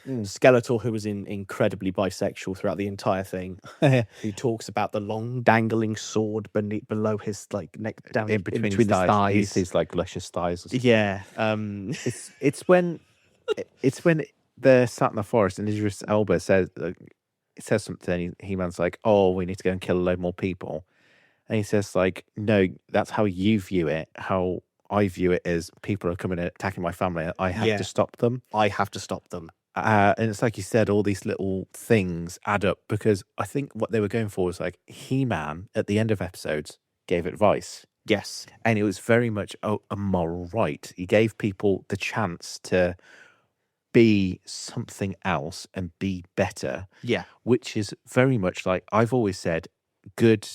Skeletor, who was incredibly bisexual throughout the entire thing, who talks about the long dangling sword below his like neck, down in between his thighs. His like luscious thighs. Yeah. It's when they're sat in the forest and Idris Elba says something. He-Man's like, "Oh, we need to go and kill a load more people," and he says like, "No, that's how you view it. How I view it is people are coming and attacking my family. I have to stop them. I have to stop them." And it's like you said, all these little things add up because I think what they were going for was like He-Man at the end of episodes gave advice. Yes. And it was very much a moral right. He gave people the chance to be something else and be better. Yeah. Which is very much like I've always said, good,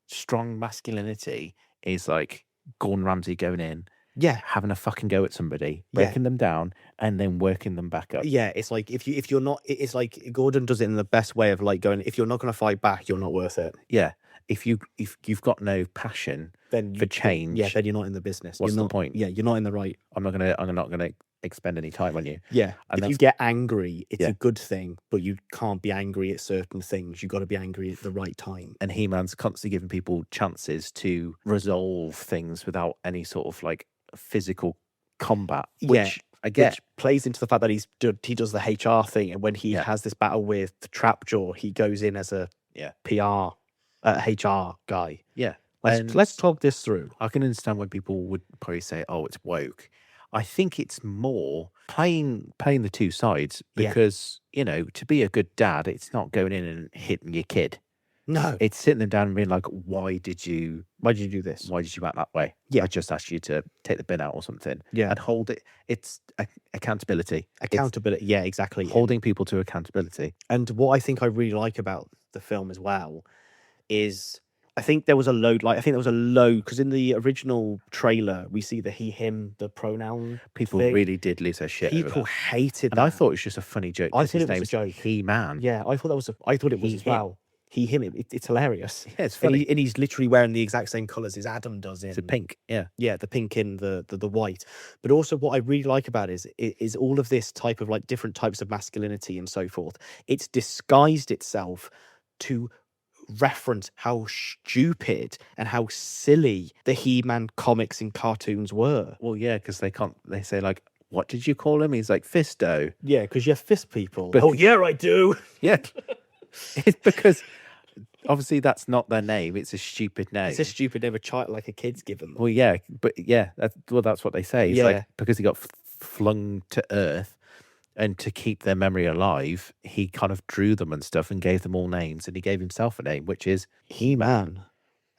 strong masculinity is like Gordon Ramsay going in, Yeah. having a fucking go at somebody, Yeah. breaking them down, and then working them back up. Yeah, it's like if you're not, it's like Gordon does it in the best way of like going, if you're not going to fight back, you're not worth it. Yeah. If you've got no passion Then for change, yeah, then you're not in the business. what's You're the not, point? Yeah, you're not in the right. I'm not gonna expend any time on you. Yeah, And if you that's- get angry, it's Yeah. a good thing, but you can't be angry at certain things. You got to be angry at the right time. And He-Man's constantly giving people chances to resolve things without any sort of like physical combat, which I get. Which plays into the fact that he does the HR thing, and when he Yeah. has this battle with Trapjaw, he goes in as a Yeah. PR, HR guy. Yeah. Let's talk this through. I can understand when people would probably say, "Oh, it's woke." I think it's more playing the two sides Yeah. because to be a good dad, it's not going in and hitting your kid. No, It's sitting them down and being like, "Why did you do this? Why did you act that way? Yeah. I just asked you to take the bin out or something." Yeah. And hold it. It's accountability. It's Accountability. Yeah, exactly. holding people to accountability. And what I think I really like about the film as well is I think there was a load because in the original trailer we see the he him the pronoun People thing. really did lose their shit. over People that. hated And that. I thought it was just a funny joke. I 'cause thought his it was a name's joke. He-Man. Yeah, I thought it was He as him. well. He him it's hilarious. Yeah, it's funny. And he's literally wearing the exact same colours as Adam does in It's a pink. Yeah. Yeah, the pink in the white. But also what I really like about it is all of this type of like different types of masculinity and so forth. It's disguised itself to reference how stupid and how silly the He-Man comics and cartoons were. Well, yeah, because they say like, "What did you call him?" He's like, "Fisto." Yeah, because you fist people. But- Oh yeah, I do. Yeah. It's because obviously that's not their name. It's a stupid name. It's a stupid name, a child like a kid's given them. Well, yeah, but yeah, that's what they say. It's Yeah. like because he got flung to earth, and to keep their memory alive, he kind of drew them and stuff and gave them all names, and he gave himself a name, which is He-Man.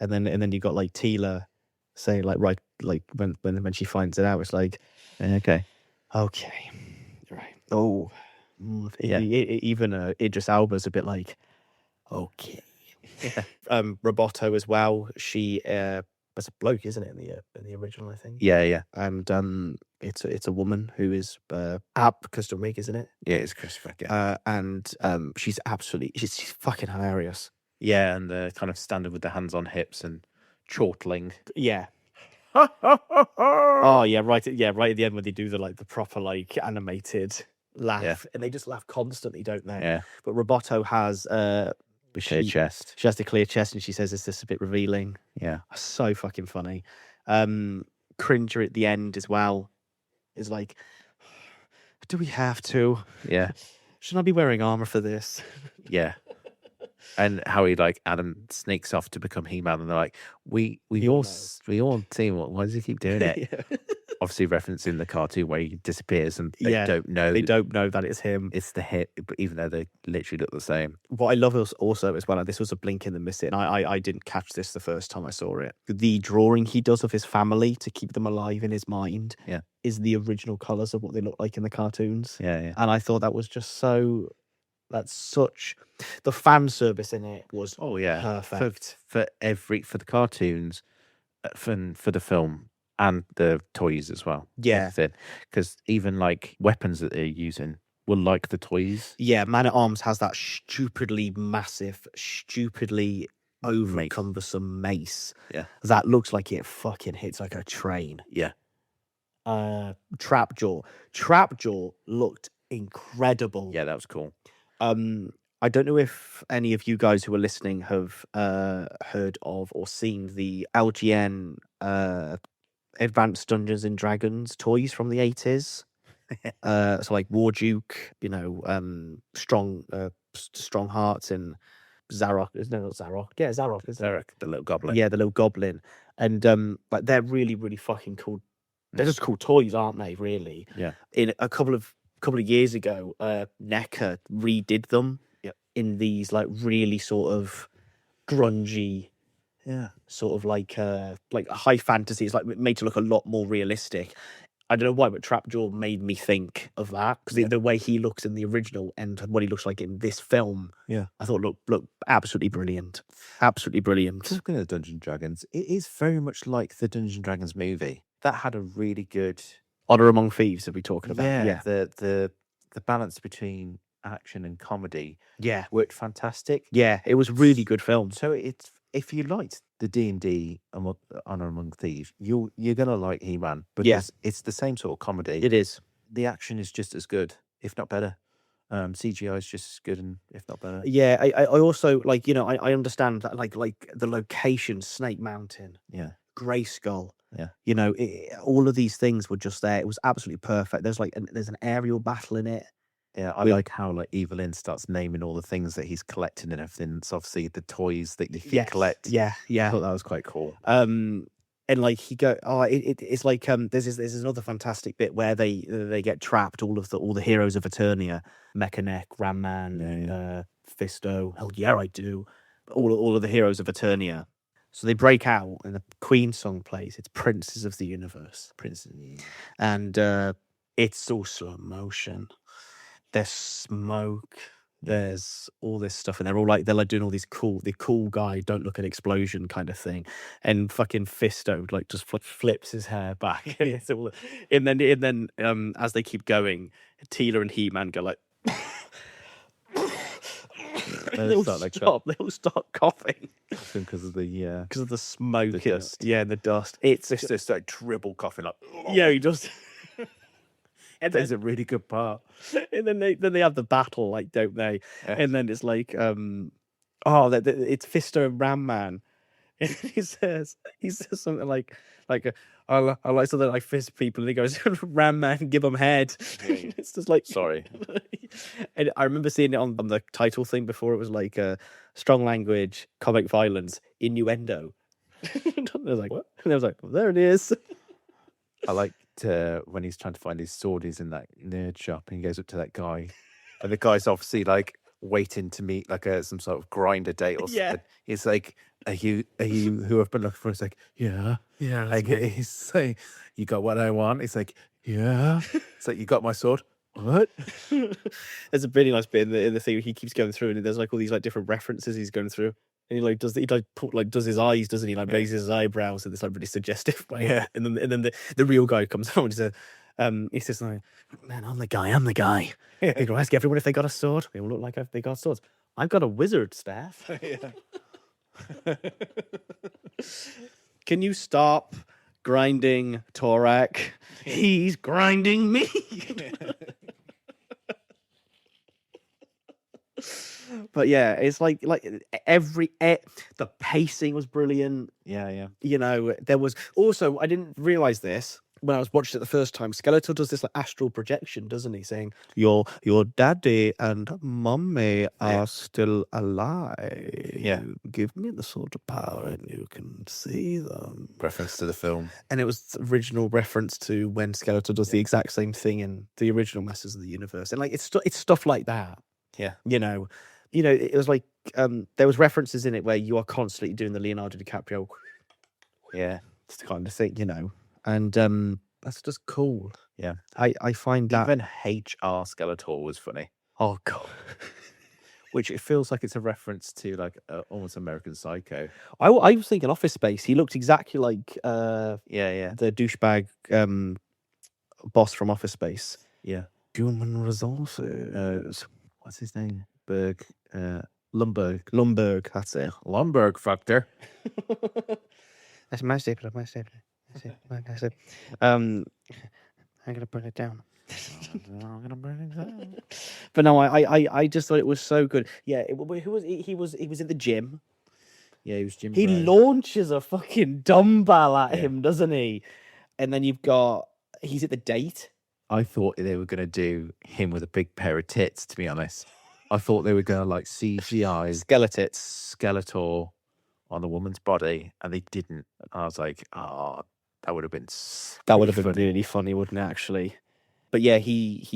And then you got like Teela saying like right like when she finds it out, it's like okay. okay, right. Oh, Yeah. Even Idris Elba's a bit like okay. Yeah. Roboto as well. She that's a bloke, isn't it, in the original, I think. Yeah, yeah, And it's a woman who is Ab Custom Rig, isn't it? yeah. It's Christopher. Yeah, And she's she's fucking hilarious. yeah, and the kind of standing with the hands on hips and chortling. Yeah. Oh yeah, right at the end when they do the proper like animated laugh, Yeah. and they just laugh constantly, don't they? Yeah, But Roboto has boucher chest. she has the clear chest, and she says, "Is this a bit revealing?" Yeah, So fucking funny. Cringer at the end as well is like, do we have to? yeah, Should I be wearing armor for this? yeah. And how he like Adam sneaks off to become He-Man, and they're like, we all all know. we all see why does he keep doing it? Yeah. Obviously referencing the cartoon where he disappears and they Yeah, don't know They don't know that it's him. it's the hit, but even though they literally look the same. What I love also as well, and this was a blink in the miss it, and I didn't catch this the first time I saw it. The drawing he does of his family to keep them alive in his mind is the original colours of what they look like in the cartoons. Yeah, yeah. And I thought that was just the fan service in it was Oh yeah, perfect. for the cartoons, for the film and the toys as well. Yeah. Because even like weapons that they're using were like the toys. Yeah, Man at Arms has that stupidly massive, stupidly over Mace. cumbersome mace. Yeah. That looks like it fucking hits like a train. Yeah, Trapjaw looked incredible. yeah, that was cool. I don't know if any of you guys who are listening have heard of or seen the LGN Advanced Dungeons and Dragons toys from the 80s. So like War Duke, Strong Hearts and Zarok. Isn't it not Zarok? Yeah, Zarok. Zarek, the little goblin. Yeah, the little goblin. And like they're really, really fucking cool. They're just cool toys, aren't they? Really. Yeah. In a couple of years ago, NECA redid them in these like really sort of grungy, sort of like high fantasy. It's like made to look a lot more realistic. I don't know why, but Trapjaw made me think of that because the way he looks in the original and what he looks like in this film, Yeah. I thought look absolutely brilliant, absolutely brilliant. Talking of Dungeons and Dragons, it is very much like the Dungeons and Dragons movie. That had a really good Honor Among Thieves, are we talking about? Yeah, The balance between action and comedy yeah, worked fantastic. yeah. It was a really good film. So it's if you liked the D&D Honor Among Thieves, you're gonna like He-Man because it's the same sort of comedy. It is. The action is just as good, if not better. CGI is just as good, and if not better. Yeah, I also like I understand that like the location, Snake Mountain, Yeah, GRAYSKULL. yeah. All of these things were just there. It was absolutely perfect. There's there's an aerial battle in it. Yeah, I like how like Evelyn starts naming all the things that he's collecting and everything. It's obviously the toys that you collect. Yeah, I thought that was quite cool. and like it's like there's another fantastic bit where they get trapped. All the heroes of Eternia, Mechanic, Ramman, Fisto. Hell yeah, I do. All of the heroes of Eternia. So they break out, and the Queen song plays. It's Princes of the Universe, and it's all slow motion. There's smoke. There's all this stuff, and they're like doing all these the cool guy, don't look at explosion kind of thing, and fucking Fisto like just flips his hair back, and it's all, and then as they keep going, Teela and He-Man go like, they'll start coughing because of the smoke, the dust. and the dust. It's just like dribble coughing like. yeah, he just. And There's a really good part. And then they have the battle, like, don't they? Yeah. And then it's like, it's Fisto and Ramman. And he says something like I like something like fist people, and he goes, Ramman, give them head. Yeah. It's just like Sorry. And I remember seeing it on the title thing before. It was like strong language, comic violence, innuendo. And I was like, what? And I was like, well, there it is. I liked when he's trying to find his sword. He's in that nerd shop, and he goes up to that guy, and the guy's obviously like waiting to meet like some sort of grinder date or something. He's like, "Are you who I've been looking for?" He's like, "Yeah." Like, he's like, "You got what I want?" He's like, "Yeah." It's like, "You got my sword?" What? There's a really nice bit in the thing where he keeps going through, and there's like all these like different references he's going through. And he does his eyes, doesn't he? Like raises his eyebrows in this like really suggestive way. Yeah. And then the real guy comes home and he says like, man, I'm the guy. Yeah. They go ask everyone if they got a sword. They all look like they got swords. I've got a wizard staff. Yeah. Can you stop grinding Torak? He's grinding me. But yeah, it's like the pacing was brilliant. Yeah. There was also, I didn't realize this when I was watching it the first time. Skeletor does this like astral projection, doesn't he? Saying your daddy and mommy are still alive. Yeah. Give me the sort of power and you can see them. Reference to the film. And it was original reference to when Skeletor does the exact same thing in the original Masters of the Universe. And like it's stuff like that. Yeah. It was like there was references in it where you are constantly doing the Leonardo DiCaprio, kind of thing, and that's just cool. Yeah. I find that Even HR Skeletor was funny. oh god, Which it feels like it's a reference to like almost American Psycho. I was thinking Office Space. He looked exactly like Yeah. the douchebag boss from Office Space. Yeah. Human resources. What's his name? Lumberg. Lumberg, that's it. Lumberg factor. That's my statement. I'm gonna burn it down. But no, I just thought it was so good. Yeah, who was he was in the gym. Yeah, he was Jim. He Gray. launches a fucking dumbbell at him, doesn't he? And then he's at the date. I thought they were going to do him with a big pair of tits, to be honest. I thought they were going to like CGI Skeletor on the woman's body, and they didn't. I was like, that would have been Really funny, wouldn't it, actually? But yeah, he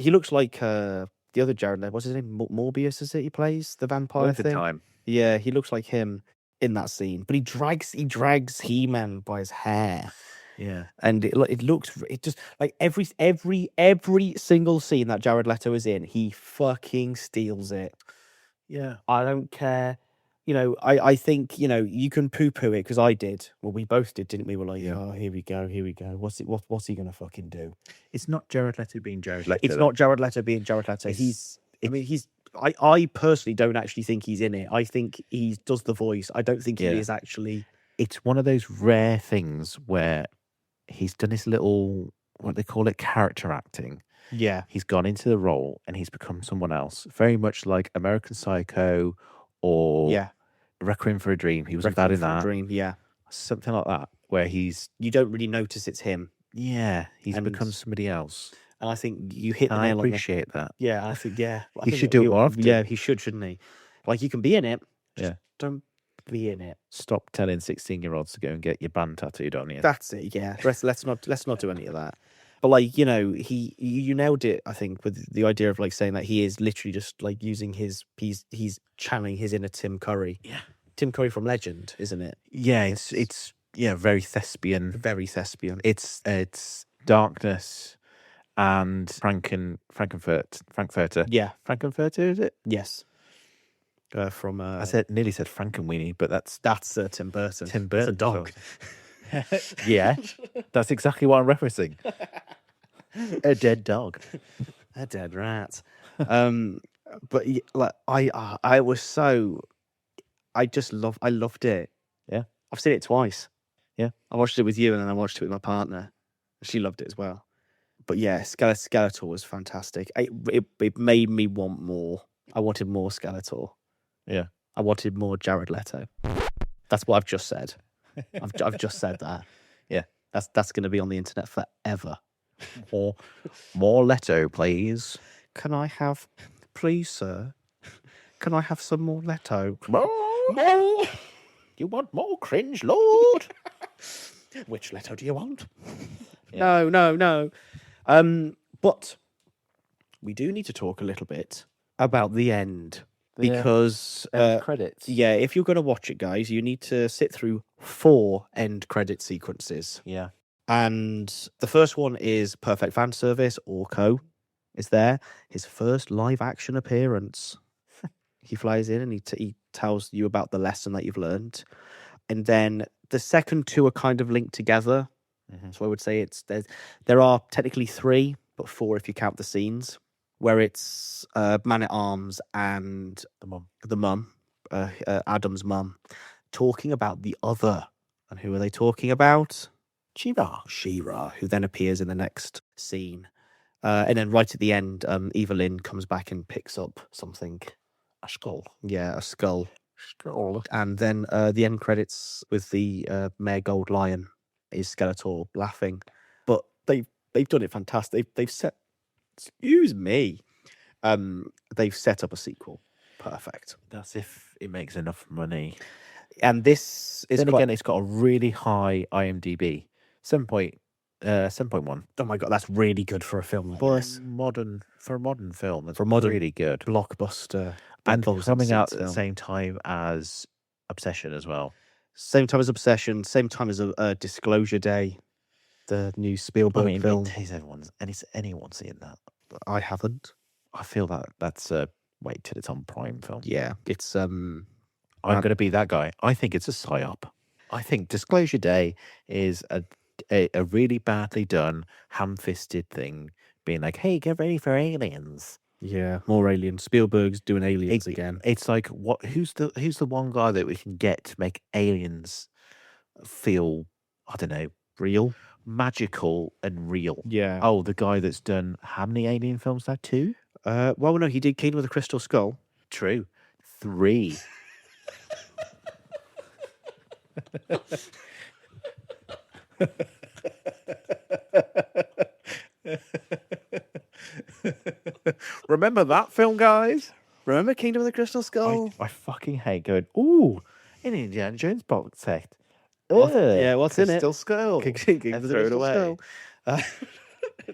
looks like the other Jared Leto. What's his name? Morbius, is it? He plays the vampire thing. time. Yeah, he looks like him in that scene. But he drags He-Man by his hair. Yeah. And it looks, it just like every single scene that Jared Leto is in, he fucking steals it. Yeah. I don't care. You know, I think, you know, you can poo-poo it because I did. Well, we both did, didn't we? We're like, Yeah. oh, here we go. What's he gonna fucking do? It's not Jared Leto being Jared Leto. It's though. not Jared Leto being Jared Leto. I personally don't actually think he's in it. I think he does the voice. I don't think he Yeah. is actually. It's one of those rare things where he's done his little, what they call it, character acting. Yeah. He's gone into the role and he's become someone else, very much like American Psycho or Yeah. Requiem for a Dream. He was Requiem bad in for a that, Dream. Yeah. something like that, where he's You don't really notice it's him, he's And- become somebody else. and I think you hit the And I nail on the. appreciate that. Yeah, I think I He think should do it more often. Yeah, he should, shouldn't he? Like you can be in it. Just Yeah. Don't be in it. Stop telling 16-year-olds to go and get your band tattooed on you. That's it. Yeah. Let's not do any of that. But like, you know, you nailed it, I think, with the idea of like saying that he is literally just like using he's channeling his inner Tim Curry. Yeah. Tim Curry from Legend, isn't it? Yeah, it's very thespian. Very thespian. It's darkness and Frankfurter. Yeah. Frankenfurter, is it? Yes. From I nearly said Frankenweenie, but that's Tim Burton. Tim It's Burton. a dog. Yeah, that's exactly what I'm referencing. A dead dog. A dead rat. But like I was so, I loved it. Yeah. I've seen it twice. Yeah. I watched it with you and then I watched it with my partner. She loved it as well. But yeah, Skeletor was fantastic. It made me want more. I wanted more Skeletor. Yeah. I wanted more Jared Leto. That's what I've just said. I've just said that. Yeah. That's going to be on the internet forever. More Leto, please. Can I have, please, sir? Can I have some more Leto? More. You want more cringe, Lord? Which Leto do you want? Yeah. No. But we do need to talk a little bit about the end because credits. yeah, if you're going to watch it, guys, you need to sit through 4 end credit sequences. Yeah. And the first one is Perfect Fan Service. Orko is there. His first live action appearance. He flies in and he tells you about the lesson that you've learned. And then the second 2 are kind of linked together. Mhm. So I would say there are technically 3, but 4 if you count the scenes, where it's Man at Arms and the mum, Adam's mum, talking about the other. And who are they talking about? She-Ra, who then appears in the next scene. And then right at the end, Evelyn comes back and picks up something. A skull. Yeah, a skull. And then the end credits with the Mayor Gold Lion is Skeletor laughing. But they've done it fantastic. They've set, excuse me, they've set up a sequel. Perfect. That's if it makes enough money. And this is Then again, it's got a really high IMDb, 7.1. oh my god, that's really good for a film like For this. a modern film, that's For a modern- really good. Blockbuster. And Blockbuster coming out at the film. same time as Obsession as well. Same time as Obsession, same time as Disclosure Day, the new Spielberg film. Anyone's seeing that. I haven't. I feel that's wait till it's on Prime Film. Yeah, it's I'm going to be that guy. I think it's a psyop. I think Disclosure Day is a really badly done, ham-fisted thing, being like, "Hey, get ready for aliens." yeah, more aliens. Spielberg's doing aliens again. It's like, what? Who's the one guy that we can get to make aliens feel, I don't know, Real? magical and real? Yeah. Oh, the guy that's done how many alien films now? 2? Well, no, he did Keen with a Crystal Skull. True. 3. Remember that film, guys? Remember Kingdom of the Crystal Skull? I fucking hate going, ooh, an Indiana Jones box set. What's in it? Crystal Skull. Kingdom of And the throw it Crystal away. Skull.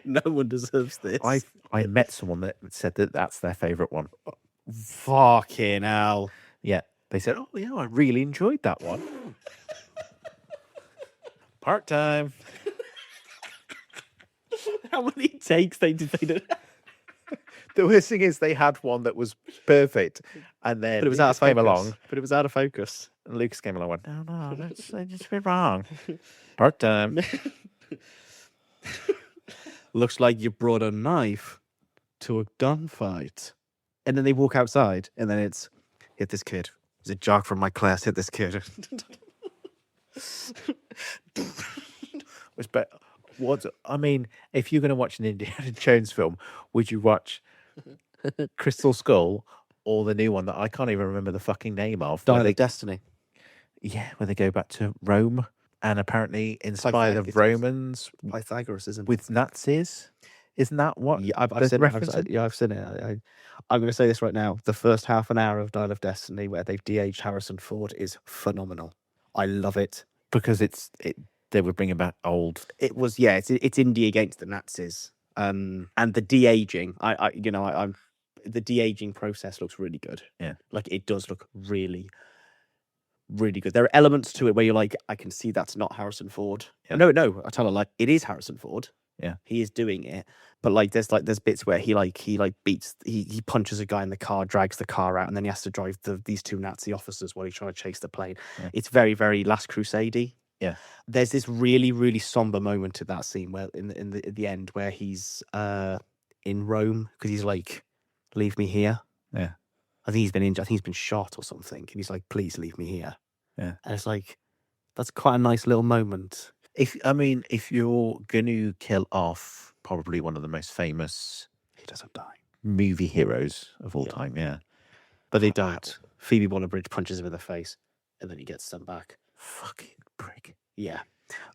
No one deserves this. I met someone that said that that's their favourite one. Fucking hell. Yeah. They said, oh, yeah, I really enjoyed that one. Part time. How many takes they did? The worst thing is they had one that was perfect, and then But it was out of Lucas came focus. along, But it was out of focus. and Lucas came along and went, no, that's just a bit wrong. Part time. Looks like you brought a knife to a gunfight. And then they walk outside, and then it's, hit this kid. There's a jock from my class, hit this kid. But what I mean, if you're going to watch an Indiana Jones film, would you watch Crystal Skull or the new one that I can't even remember the fucking name of? Dial of Destiny. Yeah, where they go back to Rome and apparently inspire the Pythagoras. Romans Pythagoras, isn't it? with Nazis. Isn't that what? Yeah, I've the seen reference it. I've seen it. I'm going to say this right now. The first half an hour of Dial of Destiny, where they've de-aged Harrison Ford, is phenomenal. I love it. Because they were bringing back old. It was, yeah. It's India against the Nazis, and the de-aging. I'm the de-aging process looks really good. Yeah, like it does look really, really good. There are elements to it where you're like, I can see that's not Harrison Ford. Yeah. No, I tell her like it is Harrison Ford. Yeah, he is doing it, but there's bits where he beats he punches a guy in the car, drags the car out, and then he has to drive these two Nazi officers while he's trying to chase the plane. Yeah. It's very, very Last Crusade-y. Yeah, there's this really, really somber moment at that scene where in the end where he's in Rome because he's like, leave me here. Yeah, I think he's been injured. I think he's been shot or something, and he's like, please leave me here. Yeah, and it's like, that's quite a nice little moment. If you're going to kill off probably one of the most famous, he doesn't die, movie heroes of all time, yeah. But they don't. Phoebe Waller-Bridge punches him in the face, and then he gets sent back. Fucking prick. Yeah.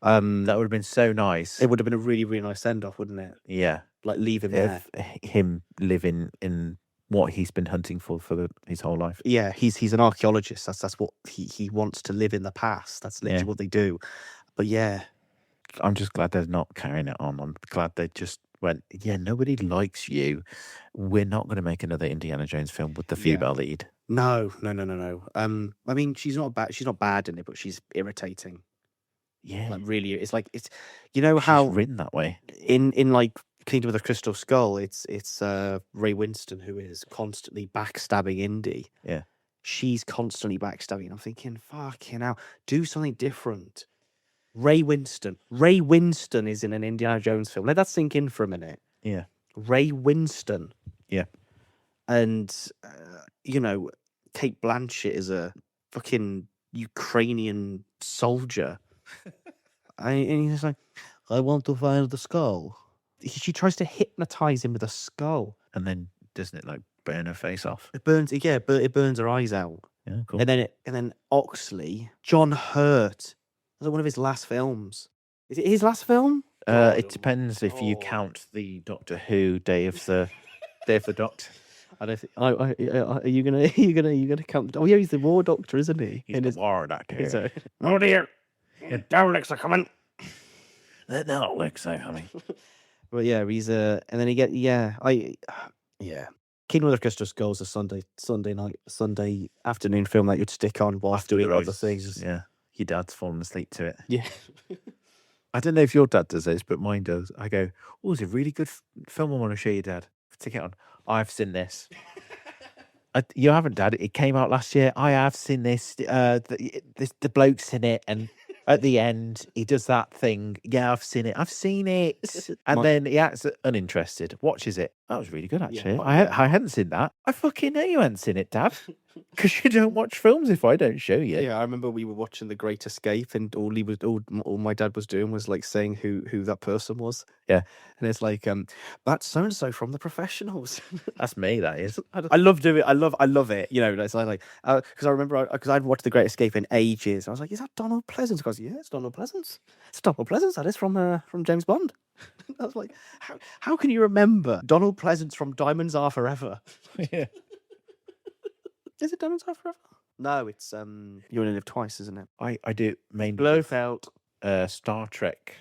That would have been so nice. It would have been a really, really nice send-off, wouldn't it? Yeah. Like, leave him there. Him living in what he's been hunting for his whole life. Yeah, he's an archaeologist. That's what he wants to live in the past. That's literally what they do. But yeah, I'm just glad they're not carrying it on. I'm glad they just went, yeah, nobody likes you. We're not going to make another Indiana Jones film with the female lead. No. I mean, she's not bad. She's not bad in it, but she's irritating. Yeah, like really, it's like it's, you know how she's written that way in like Kingdom of the Crystal Skull. It's Ray Winston who is constantly backstabbing Indy. Yeah, she's constantly backstabbing. I'm thinking, fucking hell, do something different. Ray Winston is in an Indiana Jones film. Let that sink in for a minute. Yeah, Ray Winston. Yeah, and Kate Blanchett is a fucking Ukrainian soldier. And he's like, I want to find the skull. She tries to hypnotize him with a skull, and then doesn't it like burn her face off? It burns. Yeah, but it burns her eyes out. Yeah, cool. And then Oxley, John Hurt. Was it one of his last films? Is it his last film? It depends if you count the Doctor Who Day of the Doctor. I don't think. Are you gonna count? Oh yeah, he's the War Doctor, isn't he? He's the War Doctor. Oh dear, your Daleks are coming. The Daleks are coming. Well, yeah, he's and then he get Kingdom of the Crystal Skull is a Sunday afternoon film that you'd stick on while doing other things. Yeah, your dad's fallen asleep to it. Yeah. I don't know if your dad does this, but mine does. I go, oh, it's a really good film I want to show you, Dad. Stick it on. I've seen this. You haven't, Dad. It came out last year. I have seen this. The bloke's in it, and at the end, he does that thing. Yeah, I've seen it. And then he acts uninterested. Watches it. That was really good, actually. Yeah. I hadn't seen that. I fucking know you hadn't seen it, Dad. Because you don't watch films if I don't show you. Yeah, I remember we were watching The Great Escape, and all my dad was doing was like saying who that person was. Yeah, and it's like, that's so and so from The Professionals. That's me. That is. I love doing it. I love it. You know, it's like because I remember because I'd watched The Great Escape in ages. I was like, is that Donald Pleasance? I goes, yeah, it's Donald Pleasance. It's Donald Pleasance. That is from James Bond. I was like, how can you remember Donald Pleasance from Diamonds Are Forever? Yeah. Is it Diamonds Are Forever? No, it's You Only Live Twice, isn't it? I do mainly Blofeld. Star Trek.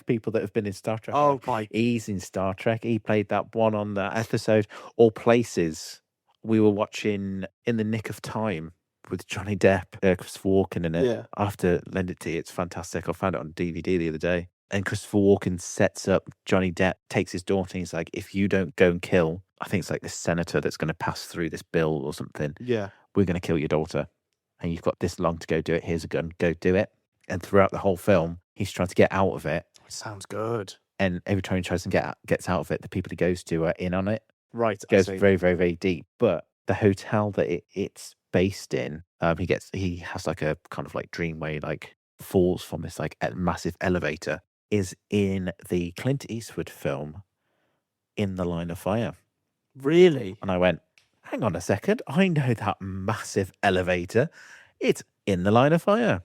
People that have been in Star Trek. Oh, my. He's in Star Trek. He played that one on that episode, All Places. We were watching In the Nick of Time with Johnny Depp, Chris Walken in it. Yeah. I have to lend it to you. It's fantastic. I found it on DVD the other day. And Christopher Walken sets up Johnny Depp, takes his daughter, and he's like, if you don't go and kill, I think it's like this senator that's going to pass through this bill or something. Yeah. We're going to kill your daughter. And you've got this long to go do it. Here's a gun. Go do it. And throughout the whole film, he's trying to get out of it. Sounds good. And every time he tries to gets out of it, the people he goes to are in on it. Right. It goes very, very, very deep. But the hotel that it's based in, he has like a kind of like dream where he like falls from this like massive elevator, is in the Clint Eastwood film In the Line of Fire. Really? And I went, hang on a second, I know that massive elevator. It's In the Line of Fire.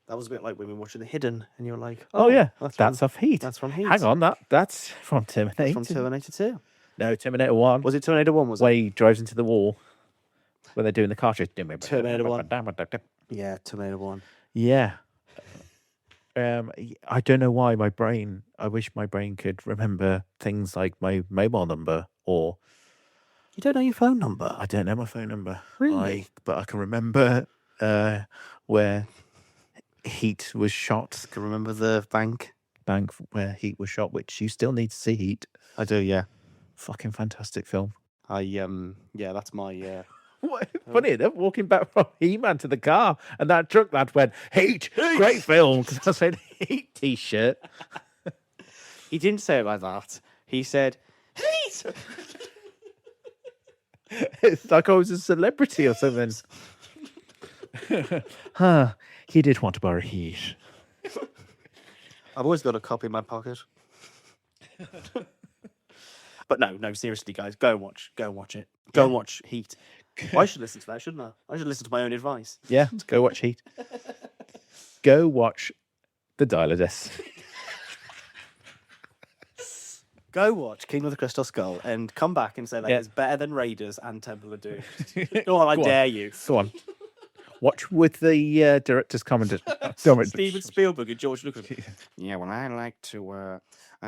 That was a bit like when we were watching The Hidden, and you were like, Oh yeah, that's from, off Heat. That's from Heat. Hang on, that's from Terminator. That's from Terminator 2. No, Terminator 1. Was it Terminator 1? Was where it? he drives into the wall when they're doing the car chase. Terminator 1. Yeah, Terminator 1. Yeah. I don't know why I wish my brain could remember things like my mobile number, or You don't know your phone number? I don't know my phone number. Really? But I can remember where Heat was shot. I can remember the bank Where Heat was shot, which you still need to see Heat. I do, yeah. Fucking fantastic film. Yeah, that's my What, funny enough, walking back from He-Man to the car, and that truck lad went, Heat! Great film! Because I said Heat t-shirt. He didn't say it like that. He said, Heat! It's like I was a celebrity or something. Huh, he did want to borrow Heat. I've always got a copy in my pocket. But no, seriously, guys, go and watch it. Go and watch Heat. I should listen to that, shouldn't I? I should listen to my own advice. Yeah, go watch Heat. Go watch The Dial of Death. Go watch King of the Crystal Skull and come back and say that it's better than Raiders and Temple of Doom. Go on, I dare you. Go on. Watch with the director's commentary. Steven Spielberg and George Lucas. Yeah, well, I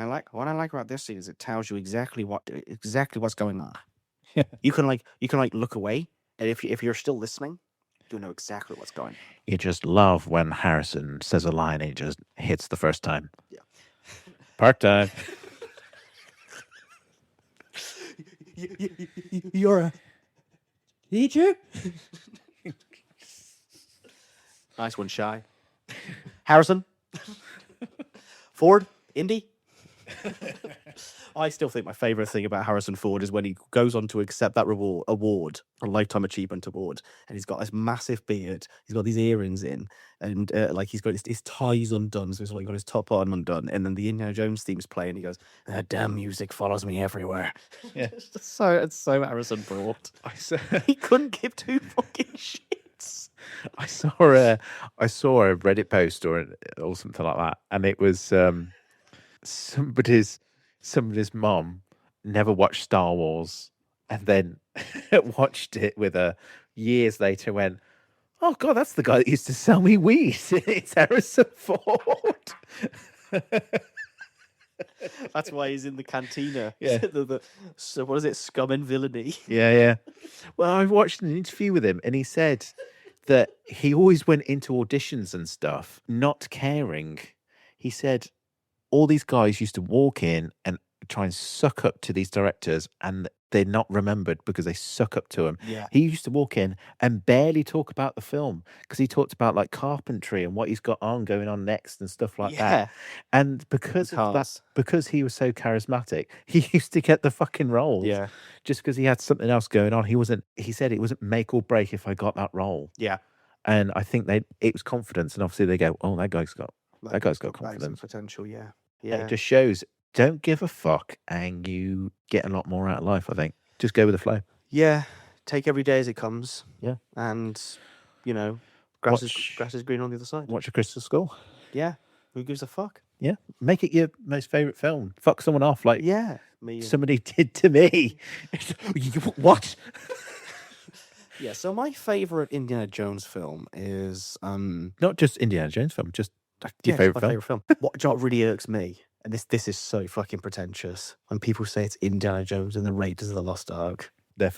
like what I like about this scene is it tells you exactly what's going on. Yeah. You can look away, and if you're still listening, you'll know exactly what's going on. You just love when Harrison says a line and it just hits the first time. Yeah. Part time. You're a teacher? Nice one, Shy. Harrison? Ford? Indy? I still think my favourite thing about Harrison Ford is when he goes on to accept that award, a Lifetime Achievement Award, and he's got this massive beard, he's got these earrings in, and like he's got his tie's undone, so he's like got his top on undone, and then the Indiana Jones theme's playing, and he goes, "That damn music follows me everywhere." Yeah. it's so Harrison Ford. He couldn't give two fucking shits. I saw a Reddit post or something like that, and it was somebody's mom never watched Star Wars, and then watched it with her years later. And went, oh god, that's the guy that used to sell me weed. It's Harrison Ford. That's why he's in the cantina. Yeah. So what is it? Scum and Villainy. Yeah. Well, I watched an interview with him, and he said that he always went into auditions and stuff not caring. He said all these guys used to walk in and try and suck up to these directors, and they're not remembered because they suck up to him. Yeah. He used to walk in and barely talk about the film because he talked about like carpentry and what he's got on going on next and stuff like that. And because of that, because he was so charismatic, he used to get the fucking roles. Yeah. Just because he had something else going on. He said it wasn't make or break if I got that role. Yeah. And I think it was confidence, and obviously they go, oh, that guy's got confidence. Potential, yeah. And it just shows, don't give a fuck, and you get a lot more out of life, I think. Just go with the flow. Yeah. Take every day as it comes. Yeah. And, grass is green on the other side. Watch A Crystal Skull. Yeah. Who gives a fuck? Yeah. Make it your most favourite film. Fuck someone off like somebody did to me. What? Yeah, so my favourite Indiana Jones film is not just Indiana Jones film, just your favourite film. What really irks me, and this is so fucking pretentious, when people say it's Indiana Jones and the Raiders of the Lost Ark. The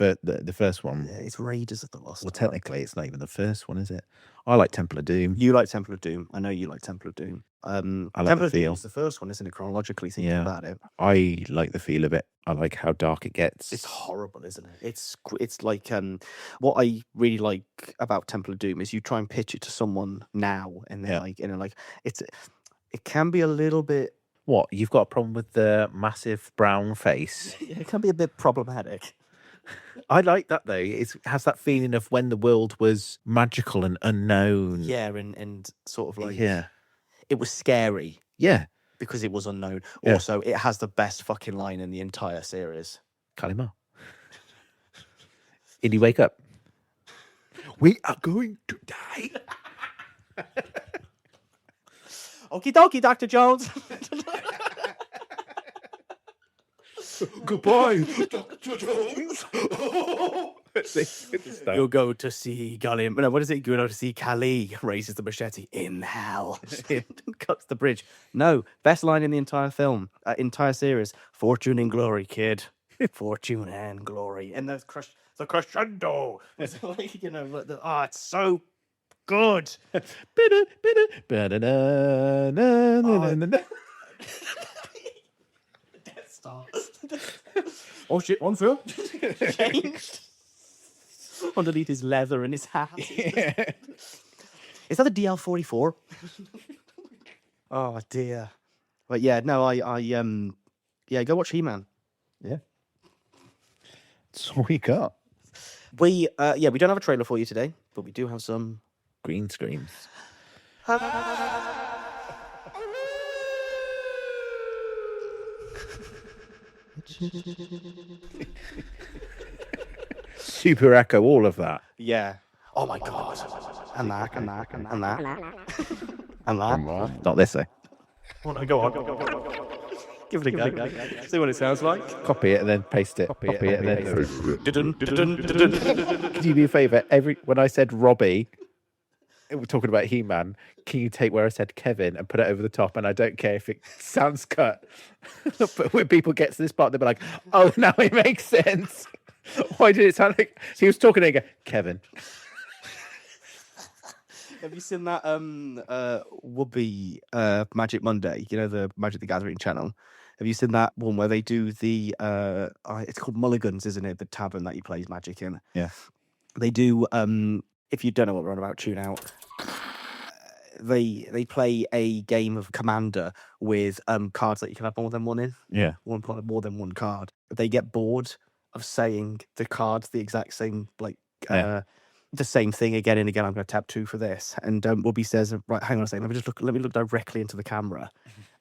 first one. Yeah, it's Raiders of the Lost Ark. Well, technically, it's not even the first one, is it? I like Temple of Doom. You like Temple of Doom. I know you like Temple of Doom. I like Temple the of Doom feel. is the first one, isn't it? Chronologically thinking Yeah. about it, I like the feel of it. I like how dark it gets. it's horrible, isn't it? It's like what I really like about Temple of Doom is you try and pitch it to someone now, and then Yeah. like it can be a little bit. What? You've got a problem with the massive brown face? It can be a bit problematic. I like that though. It has that feeling of when the world was magical and unknown. Yeah, and sort of like Yeah. it was scary Yeah. because it was unknown. Yeah. Also, it has the best fucking line in the entire series. Kalima. Did he wake up? We are going to die. Okie dokie, Dr. Jones. Goodbye, Dr. Jones. You'll go to see Gallium. No, what is it? You'll go to see Kali. Raises the machete in hell. Cuts the bridge. No, best line in the entire film, entire series. Fortune and glory, kid. Fortune and glory. And the crescendo. It's like, you know, it's so good. Death Star. Oh shit, on Phil. Changed. Underneath his leather and his hat. Is that the DL-44? Oh dear. But yeah, no, I go watch He-Man. Yeah. That's all we got. We don't have a trailer for you today, but we do have some Green screens. Super echo, all of that. Yeah. Oh my god. And that. And that. Not this, though. Oh, no, go on. Give it a go. See what it sounds like. Copy it and then paste it. Copy it and then. Dun-dun. Could you do me a favour? When I said Robbie, we're talking about He-Man. Can you take where I said Kevin and put it over the top? And I don't care if it sounds cut. But when people get to this part, they'll be like, "Oh, now it makes sense." Why did it sound like he was talking and go, Kevin? Have you seen that Whoopi Magic Monday? You know, the Magic the Gathering channel. Have you seen that one where they do the it's called Mulligans, isn't it? The tavern that he plays Magic in. Yeah. They do if you don't know what we're on about, tune out. They play a game of Commander with cards that you can have more than one in. Yeah. More than one card. They get bored of saying the cards the exact same, like the same thing again and again. I'm going to tap 2 for this, and Whoopi says, "Right, hang on a second. Let me look directly into the camera."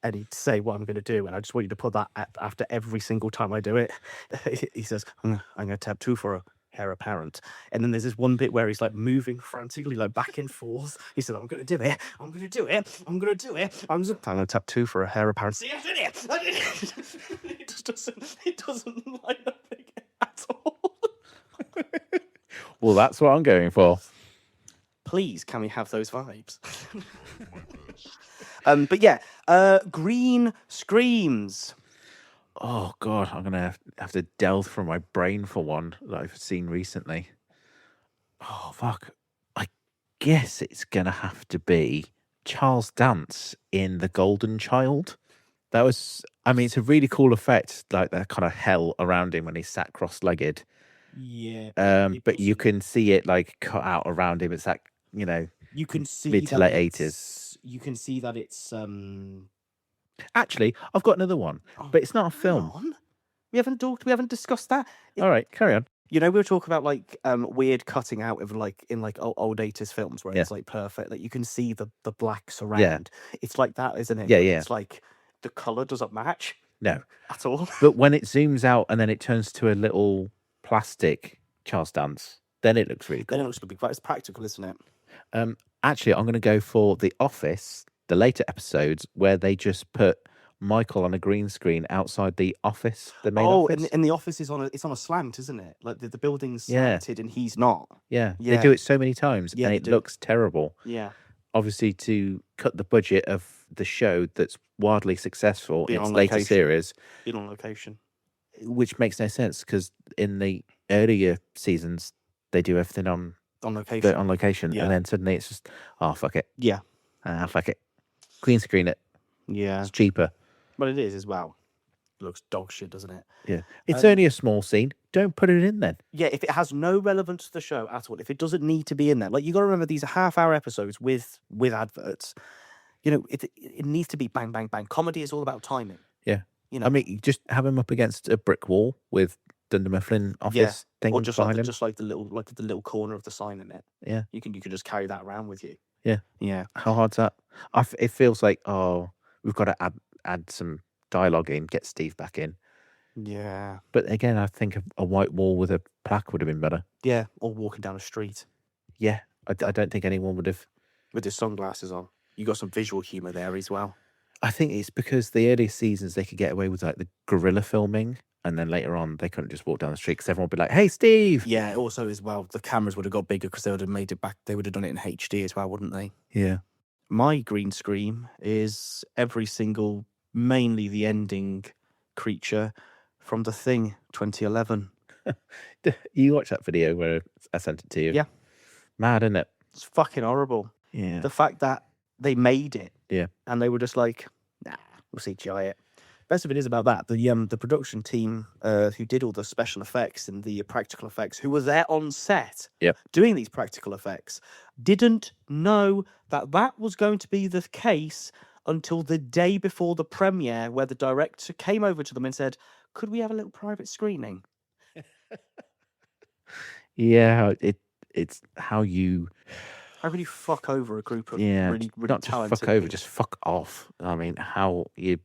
And he'd say what I'm going to do, and I just want you to put that after every single time I do it. He says, I'm going to tap 2 for a heir apparent. And then there's this one bit where he's like moving frantically, like back and forth. He said, I'm going to do it. I'm going to do it. I'm going to do it. I'm going to tap 2 for a heir apparent. See, I did it. I did it. It doesn't line up again at all. Well, that's what I'm going for. Please, can we have those vibes? But yeah, green screams. Oh God, I'm gonna have to delve from my brain for one that I've seen recently. Oh fuck! I guess it's gonna have to be Charles Dance in The Golden Child. That was, I mean, it's a really cool effect, like that kind of hell around him when he's sat cross-legged. Yeah. But you can see it like cut out around him. It's that, you know, You can see mid to that late it's- You can see that it's Actually, I've got another one, but it's not a hang film. on. We haven't discussed that. All right, carry on. You know, we were talking about like weird cutting out of like in like old 80s films where it's like perfect. Like you can see the black surround. It's like that, isn't it? Yeah, yeah. It's like the colour doesn't match No, at all. but when it zooms out and then it turns to a little plastic Charles Dance, then it looks really Then cool. it looks big, but it's practical, isn't it? Actually, I'm going to go for The Office, the later episodes where they just put Michael on a green screen outside the office, the main office. and the office is on a slant, isn't it? Like the building's Yeah. slanted and he's not. Yeah, Yeah. they do it so many times Yeah, and they it do. looks terrible. Yeah. Obviously, to cut the budget of the show that's wildly successful Being in its on later location. series, In on location. which makes no sense because in the earlier seasons, they do everything on On location. location, Yeah. and then suddenly it's just, oh, fuck it. Yeah. Fuck it. green screen it. Yeah. It's cheaper. But it is as well. Looks dog shit, doesn't it? Yeah. It's only a small scene. Don't put it in then. Yeah, if it has no relevance to the show at all, if it doesn't need to be in there, like you got to remember these are half-hour episodes with adverts. You know, it needs to be bang, bang, bang. Comedy is all about timing. Yeah. You know, I mean, you just have him up against a brick wall with Dunder Mifflin office thing or just behind him. like the little corner of the sign in it. Yeah. You can just carry that around with you. Yeah. Yeah. How hard's that? It feels like, we've got to add some dialogue in, get Steve back in. Yeah. But again, I think a white wall with a plaque would have been better. Yeah. Or walking down a street Yeah. I don't think anyone would have. with his sunglasses on. You got some visual humor there as well. I think it's because the early seasons they could get away with like the guerrilla filming, and then later on they couldn't just walk down the street because everyone would be like, "Hey, Steve!" Yeah. Also, as well, the cameras would have got bigger because they would have made it back. They would have done it in HD as well, wouldn't they? Yeah. My green screen is every single, mainly the ending creature from The Thing 2011. You watched that video where I sent it to you? Yeah. Mad, isn't it? It's fucking horrible. Yeah. The fact that they made it, Yeah. and they were just like, nah, we'll CGI it. Best of it is about that. The production team who did all the special effects and the practical effects, who were there on set Yep. doing these practical effects, didn't know that was going to be the case until the day before the premiere, where the director came over to them and said, could we have a little private screening? Yeah. It's how you. How can you fuck over a group of Yeah. really Not just talented fuck over, people? just fuck off. I mean, how you.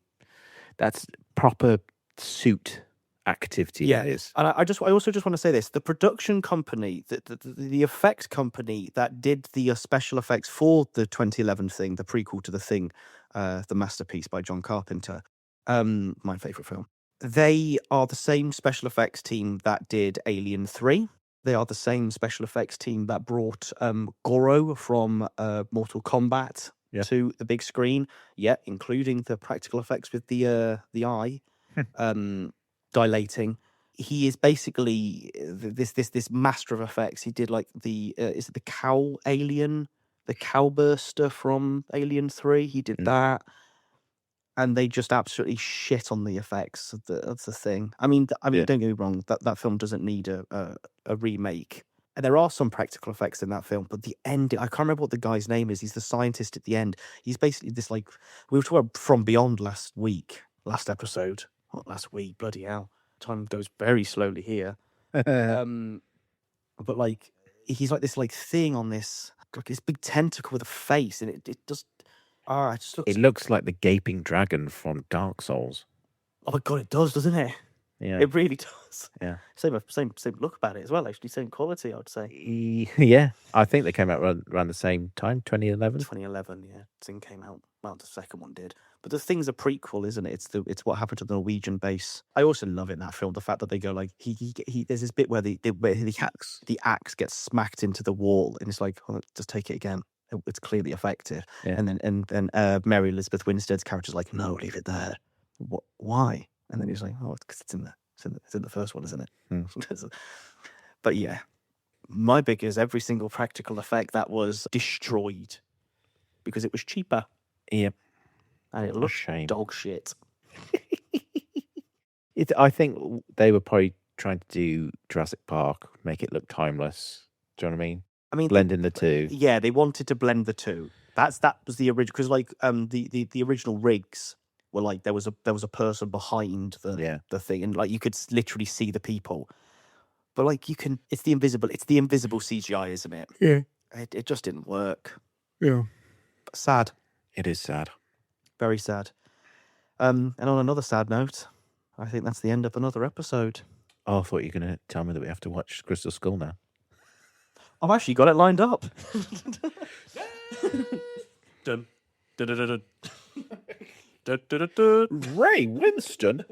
That's proper suit activity. Yeah, That is. and I also just want to say this: the production company, the effects company that did the special effects for the 2011 Thing, the prequel to the Thing, the masterpiece by John Carpenter, my favorite film. They are the same special effects team that did Alien 3. They are the same special effects team that brought Goro from Mortal Kombat Yeah. to the big screen. Yeah, including the practical effects with the eye dilating. He is basically this master of effects. He did like the is it the cow alien, the cowburster from Alien 3. He did that. And they just absolutely shit on the effects of the Thing. I mean, Yeah. don't get me wrong. That film doesn't need a remake. And there are some practical effects in that film, but the end, I can't remember what the guy's name is. He's the scientist at the end. He's basically this, like, we were talking about From Beyond last episode. Not last week, bloody hell. Time goes very slowly here. But like, he's like this like thing on this, like this big tentacle with a face, and it just, it just looks. It looks like the gaping dragon from Dark Souls. Oh my god, it does, doesn't it? Yeah. It really does. Yeah. Same look about it as well. Actually, same quality, I would say. Yeah. I think they came out around the same time, 2011. 2011, yeah. Thing came out. Well, the second one did. But the Thing's a prequel, isn't it? It's what happened to the Norwegian base. I also love in that film the fact that they go like he there's this bit where the axe gets smacked into the wall, and it's like, oh, just take it again. It's clearly effective. Yeah. And then Mary Elizabeth Winstead's character's like, no, leave it there. What? Why? And then he's like, oh, because it's in the first one, isn't it? But yeah, my big is every single practical effect that was destroyed because it was cheaper. Yep. And it What a looked shame. dog shit. I think they were probably trying to do Jurassic Park, make it look timeless. Do you know what I mean? I mean, Blend in the two. Yeah, they wanted to blend the two. That was the original, because like the original rigs were like there was a person behind the thing, and like you could literally see the people. But like it's the invisible CGI, isn't it? Yeah. It just didn't work. Yeah. Sad. It is sad. Very sad. And on another sad note, I think that's the end of another episode. Oh, I thought you were going to tell me that we have to watch Crystal Skull now. I've actually got it lined up. Dun, dun, dun, dun, dun. Dun, dun, dun, dun. Ray Winston?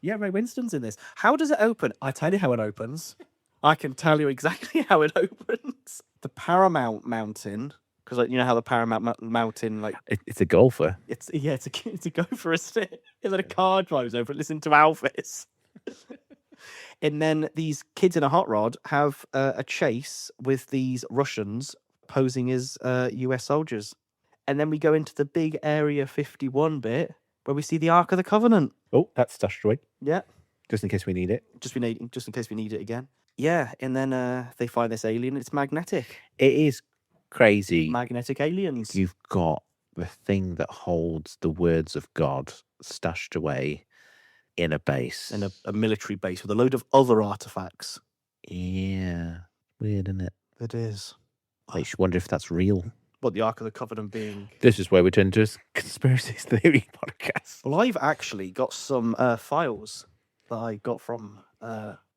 Yeah, Ray Winston's in this. How does it open? I tell you how it opens. I can tell you exactly how it opens. The Paramount Mountain, because like you know how the Paramount Mountain, like It's a golfer. it's a gopher, isn't it? And then a car drives over it, listen to Alphys. And then these kids in a hot rod have a chase with these Russians posing as US soldiers. And then we go into the big Area 51 bit where we see the Ark of the Covenant. Oh, that's stashed away, Yeah. just in case we need it. Just in case we need it again. Yeah, and then they find this alien. It's magnetic. It is crazy. Magnetic aliens. You've got the thing that holds the words of God stashed away in a base. In a military base with a load of other artifacts. Yeah. Weird, isn't it? It is. Makes you wonder if that's real. What, the Ark of the Covenant being... This is where we turn to a conspiracy theory podcast. Well, I've actually got some files that I got from...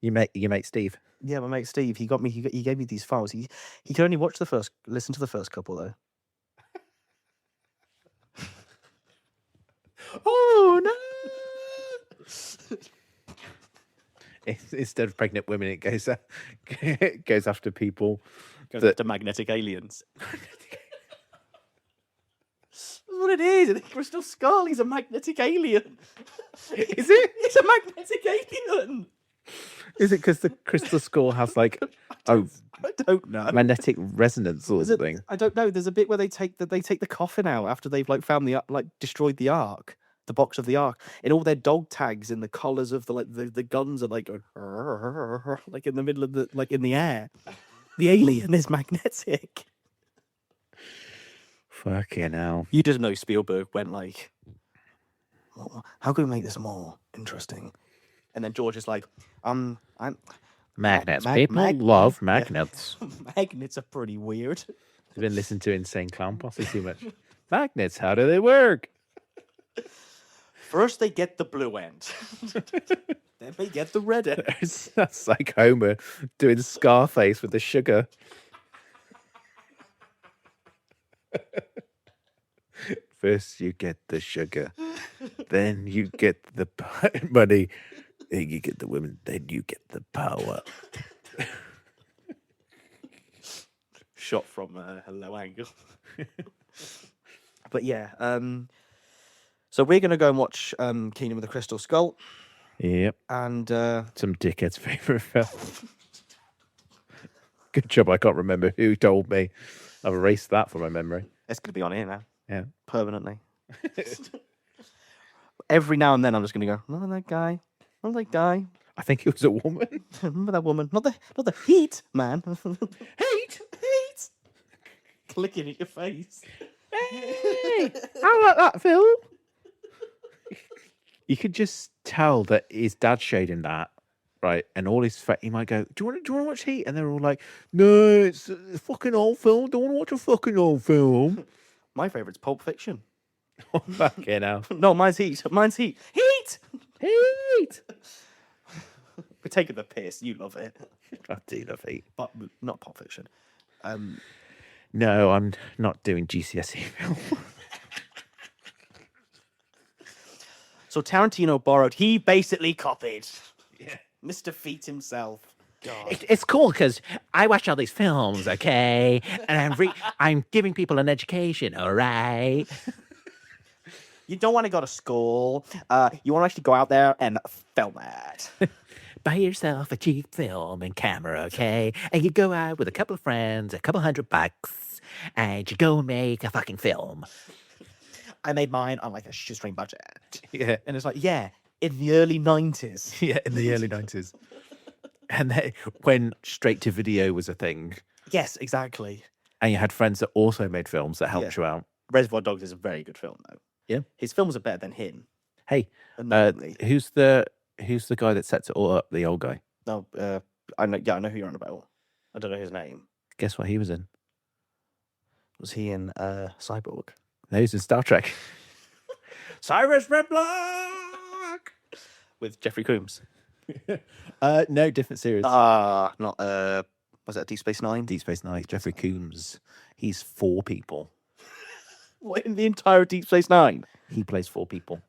Your mate Steve. Yeah, my mate Steve. He gave me these files. He could only listen to the first couple, though. Oh, no! Instead of pregnant women, it goes after people. The magnetic aliens. That's what it is. The Crystal Skull. He's a magnetic alien. Is it? He's a magnetic alien. Is it because the crystal skull has like I don't know. magnetic resonance or something? I don't know. There's a bit where they take the coffin out after they've like found destroyed the Ark, the box of the Ark, and all their dog tags and the collars of the guns are like going like in the middle of in the air. The alien is magnetic. Fucking hell. You just know Spielberg went like, how can we make this more interesting? And then George is like, Magnets. People love magnets. Magnets are pretty weird. I've been listening to Insane Clown Posse too much. Magnets, how do they work? First they get the blue end. Then they get the red end. That's like Homer doing Scarface with the sugar. First you get the sugar, then you get the money, then you get the women, then you get the power. Shot from a low angle. But yeah, so we're going to go and watch Kingdom of the Crystal Skull. Yep. And some dickhead's favourite film. Good job I can't remember who told me. I've erased that from my memory. It's going to be on here now. Yeah. Permanently. Every now and then I'm just going to go, remember that guy? Remember that guy? I think it was a woman. Remember that woman? Not the heat, man. Heat! Clicking at your face. Hey, I like that film. You could just tell that his dad showed him that, right? And all his he might go, do you want to watch Heat? And they're all like, no, it's a fucking old film. Don't want to watch a fucking old film. My favourite's Pulp Fiction. Oh, fucking hell. No, mine's Heat. Heat! Heat! We're taking the piss. You love it. I do love Heat. But not Pulp Fiction. No, I'm not doing GCSE film. So Tarantino borrowed. He basically copied. Yeah. Mr. Feet himself. God. It's cool because I watch all these films, okay? And I'm giving people an education, all right? You don't want to go to school. You want to actually go out there and film it. Buy yourself a cheap film and camera, okay? And you go out with a couple of friends, a couple $100, and you go make a fucking film. I made mine on like a shoestring budget. Yeah. And it's like, yeah, in the early 90s. Yeah, in the early 90s. And when straight to video was a thing. Yes, exactly. And you had friends that also made films that helped you out. Reservoir Dogs is a very good film, though. Yeah. His films are better than him. Hey, Annoyingly. who's the guy that sets it all up? The old guy. No, I know who you're on about. I don't know his name. Guess what he was in? Was he in Cyborg? No, he's in Star Trek. Cyrus Red Black With Jeffrey Combs. No, different series. Not was that Deep Space Nine? Deep Space Nine. Jeffrey Combs. He's 4 people. What, in the entire Deep Space Nine? He plays 4 people.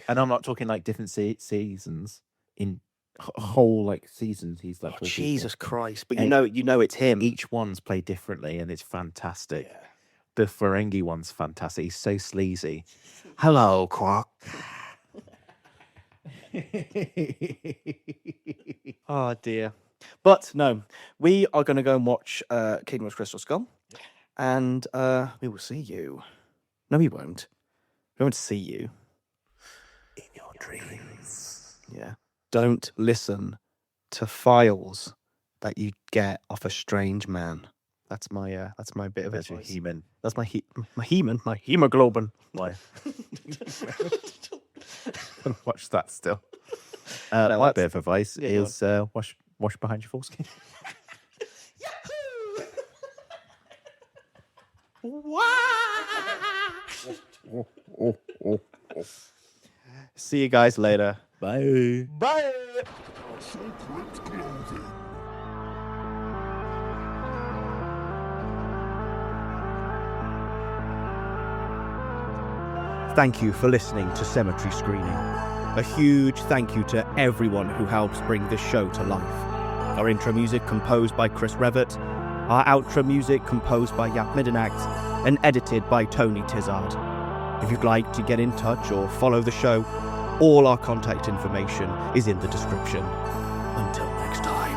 And I'm not talking like different seasons. In whole like seasons, he's like 4 Jesus people. Christ! But And you know it's him. Each one's played differently, and it's fantastic. Yeah. The Ferengi one's fantastic. He's so sleazy. Hello, Quark. Oh dear. But no, we are going to go and watch Kingdom of Crystal Skull, and we will see you No, he won't. He won't see you. In your dreams. Yeah. Don't listen to files that you get off a strange man. That's my bit of That's your advice. human. That's my hemoglobin. Why? Watch that still. No, My that's- bit of advice Yeah, go is wash behind your foreskin. See you guys later. Bye. Bye. Thank you for listening to Cemetery Screening. A huge thank you to everyone who helps bring this show to life. Our intro music composed by Chris Revett, our outro music composed by Yap Middenact, and edited by Tony Tizard. If you'd like to get in touch or follow the show, all our contact information is in the description. Until next time.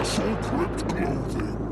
Sacred clothing.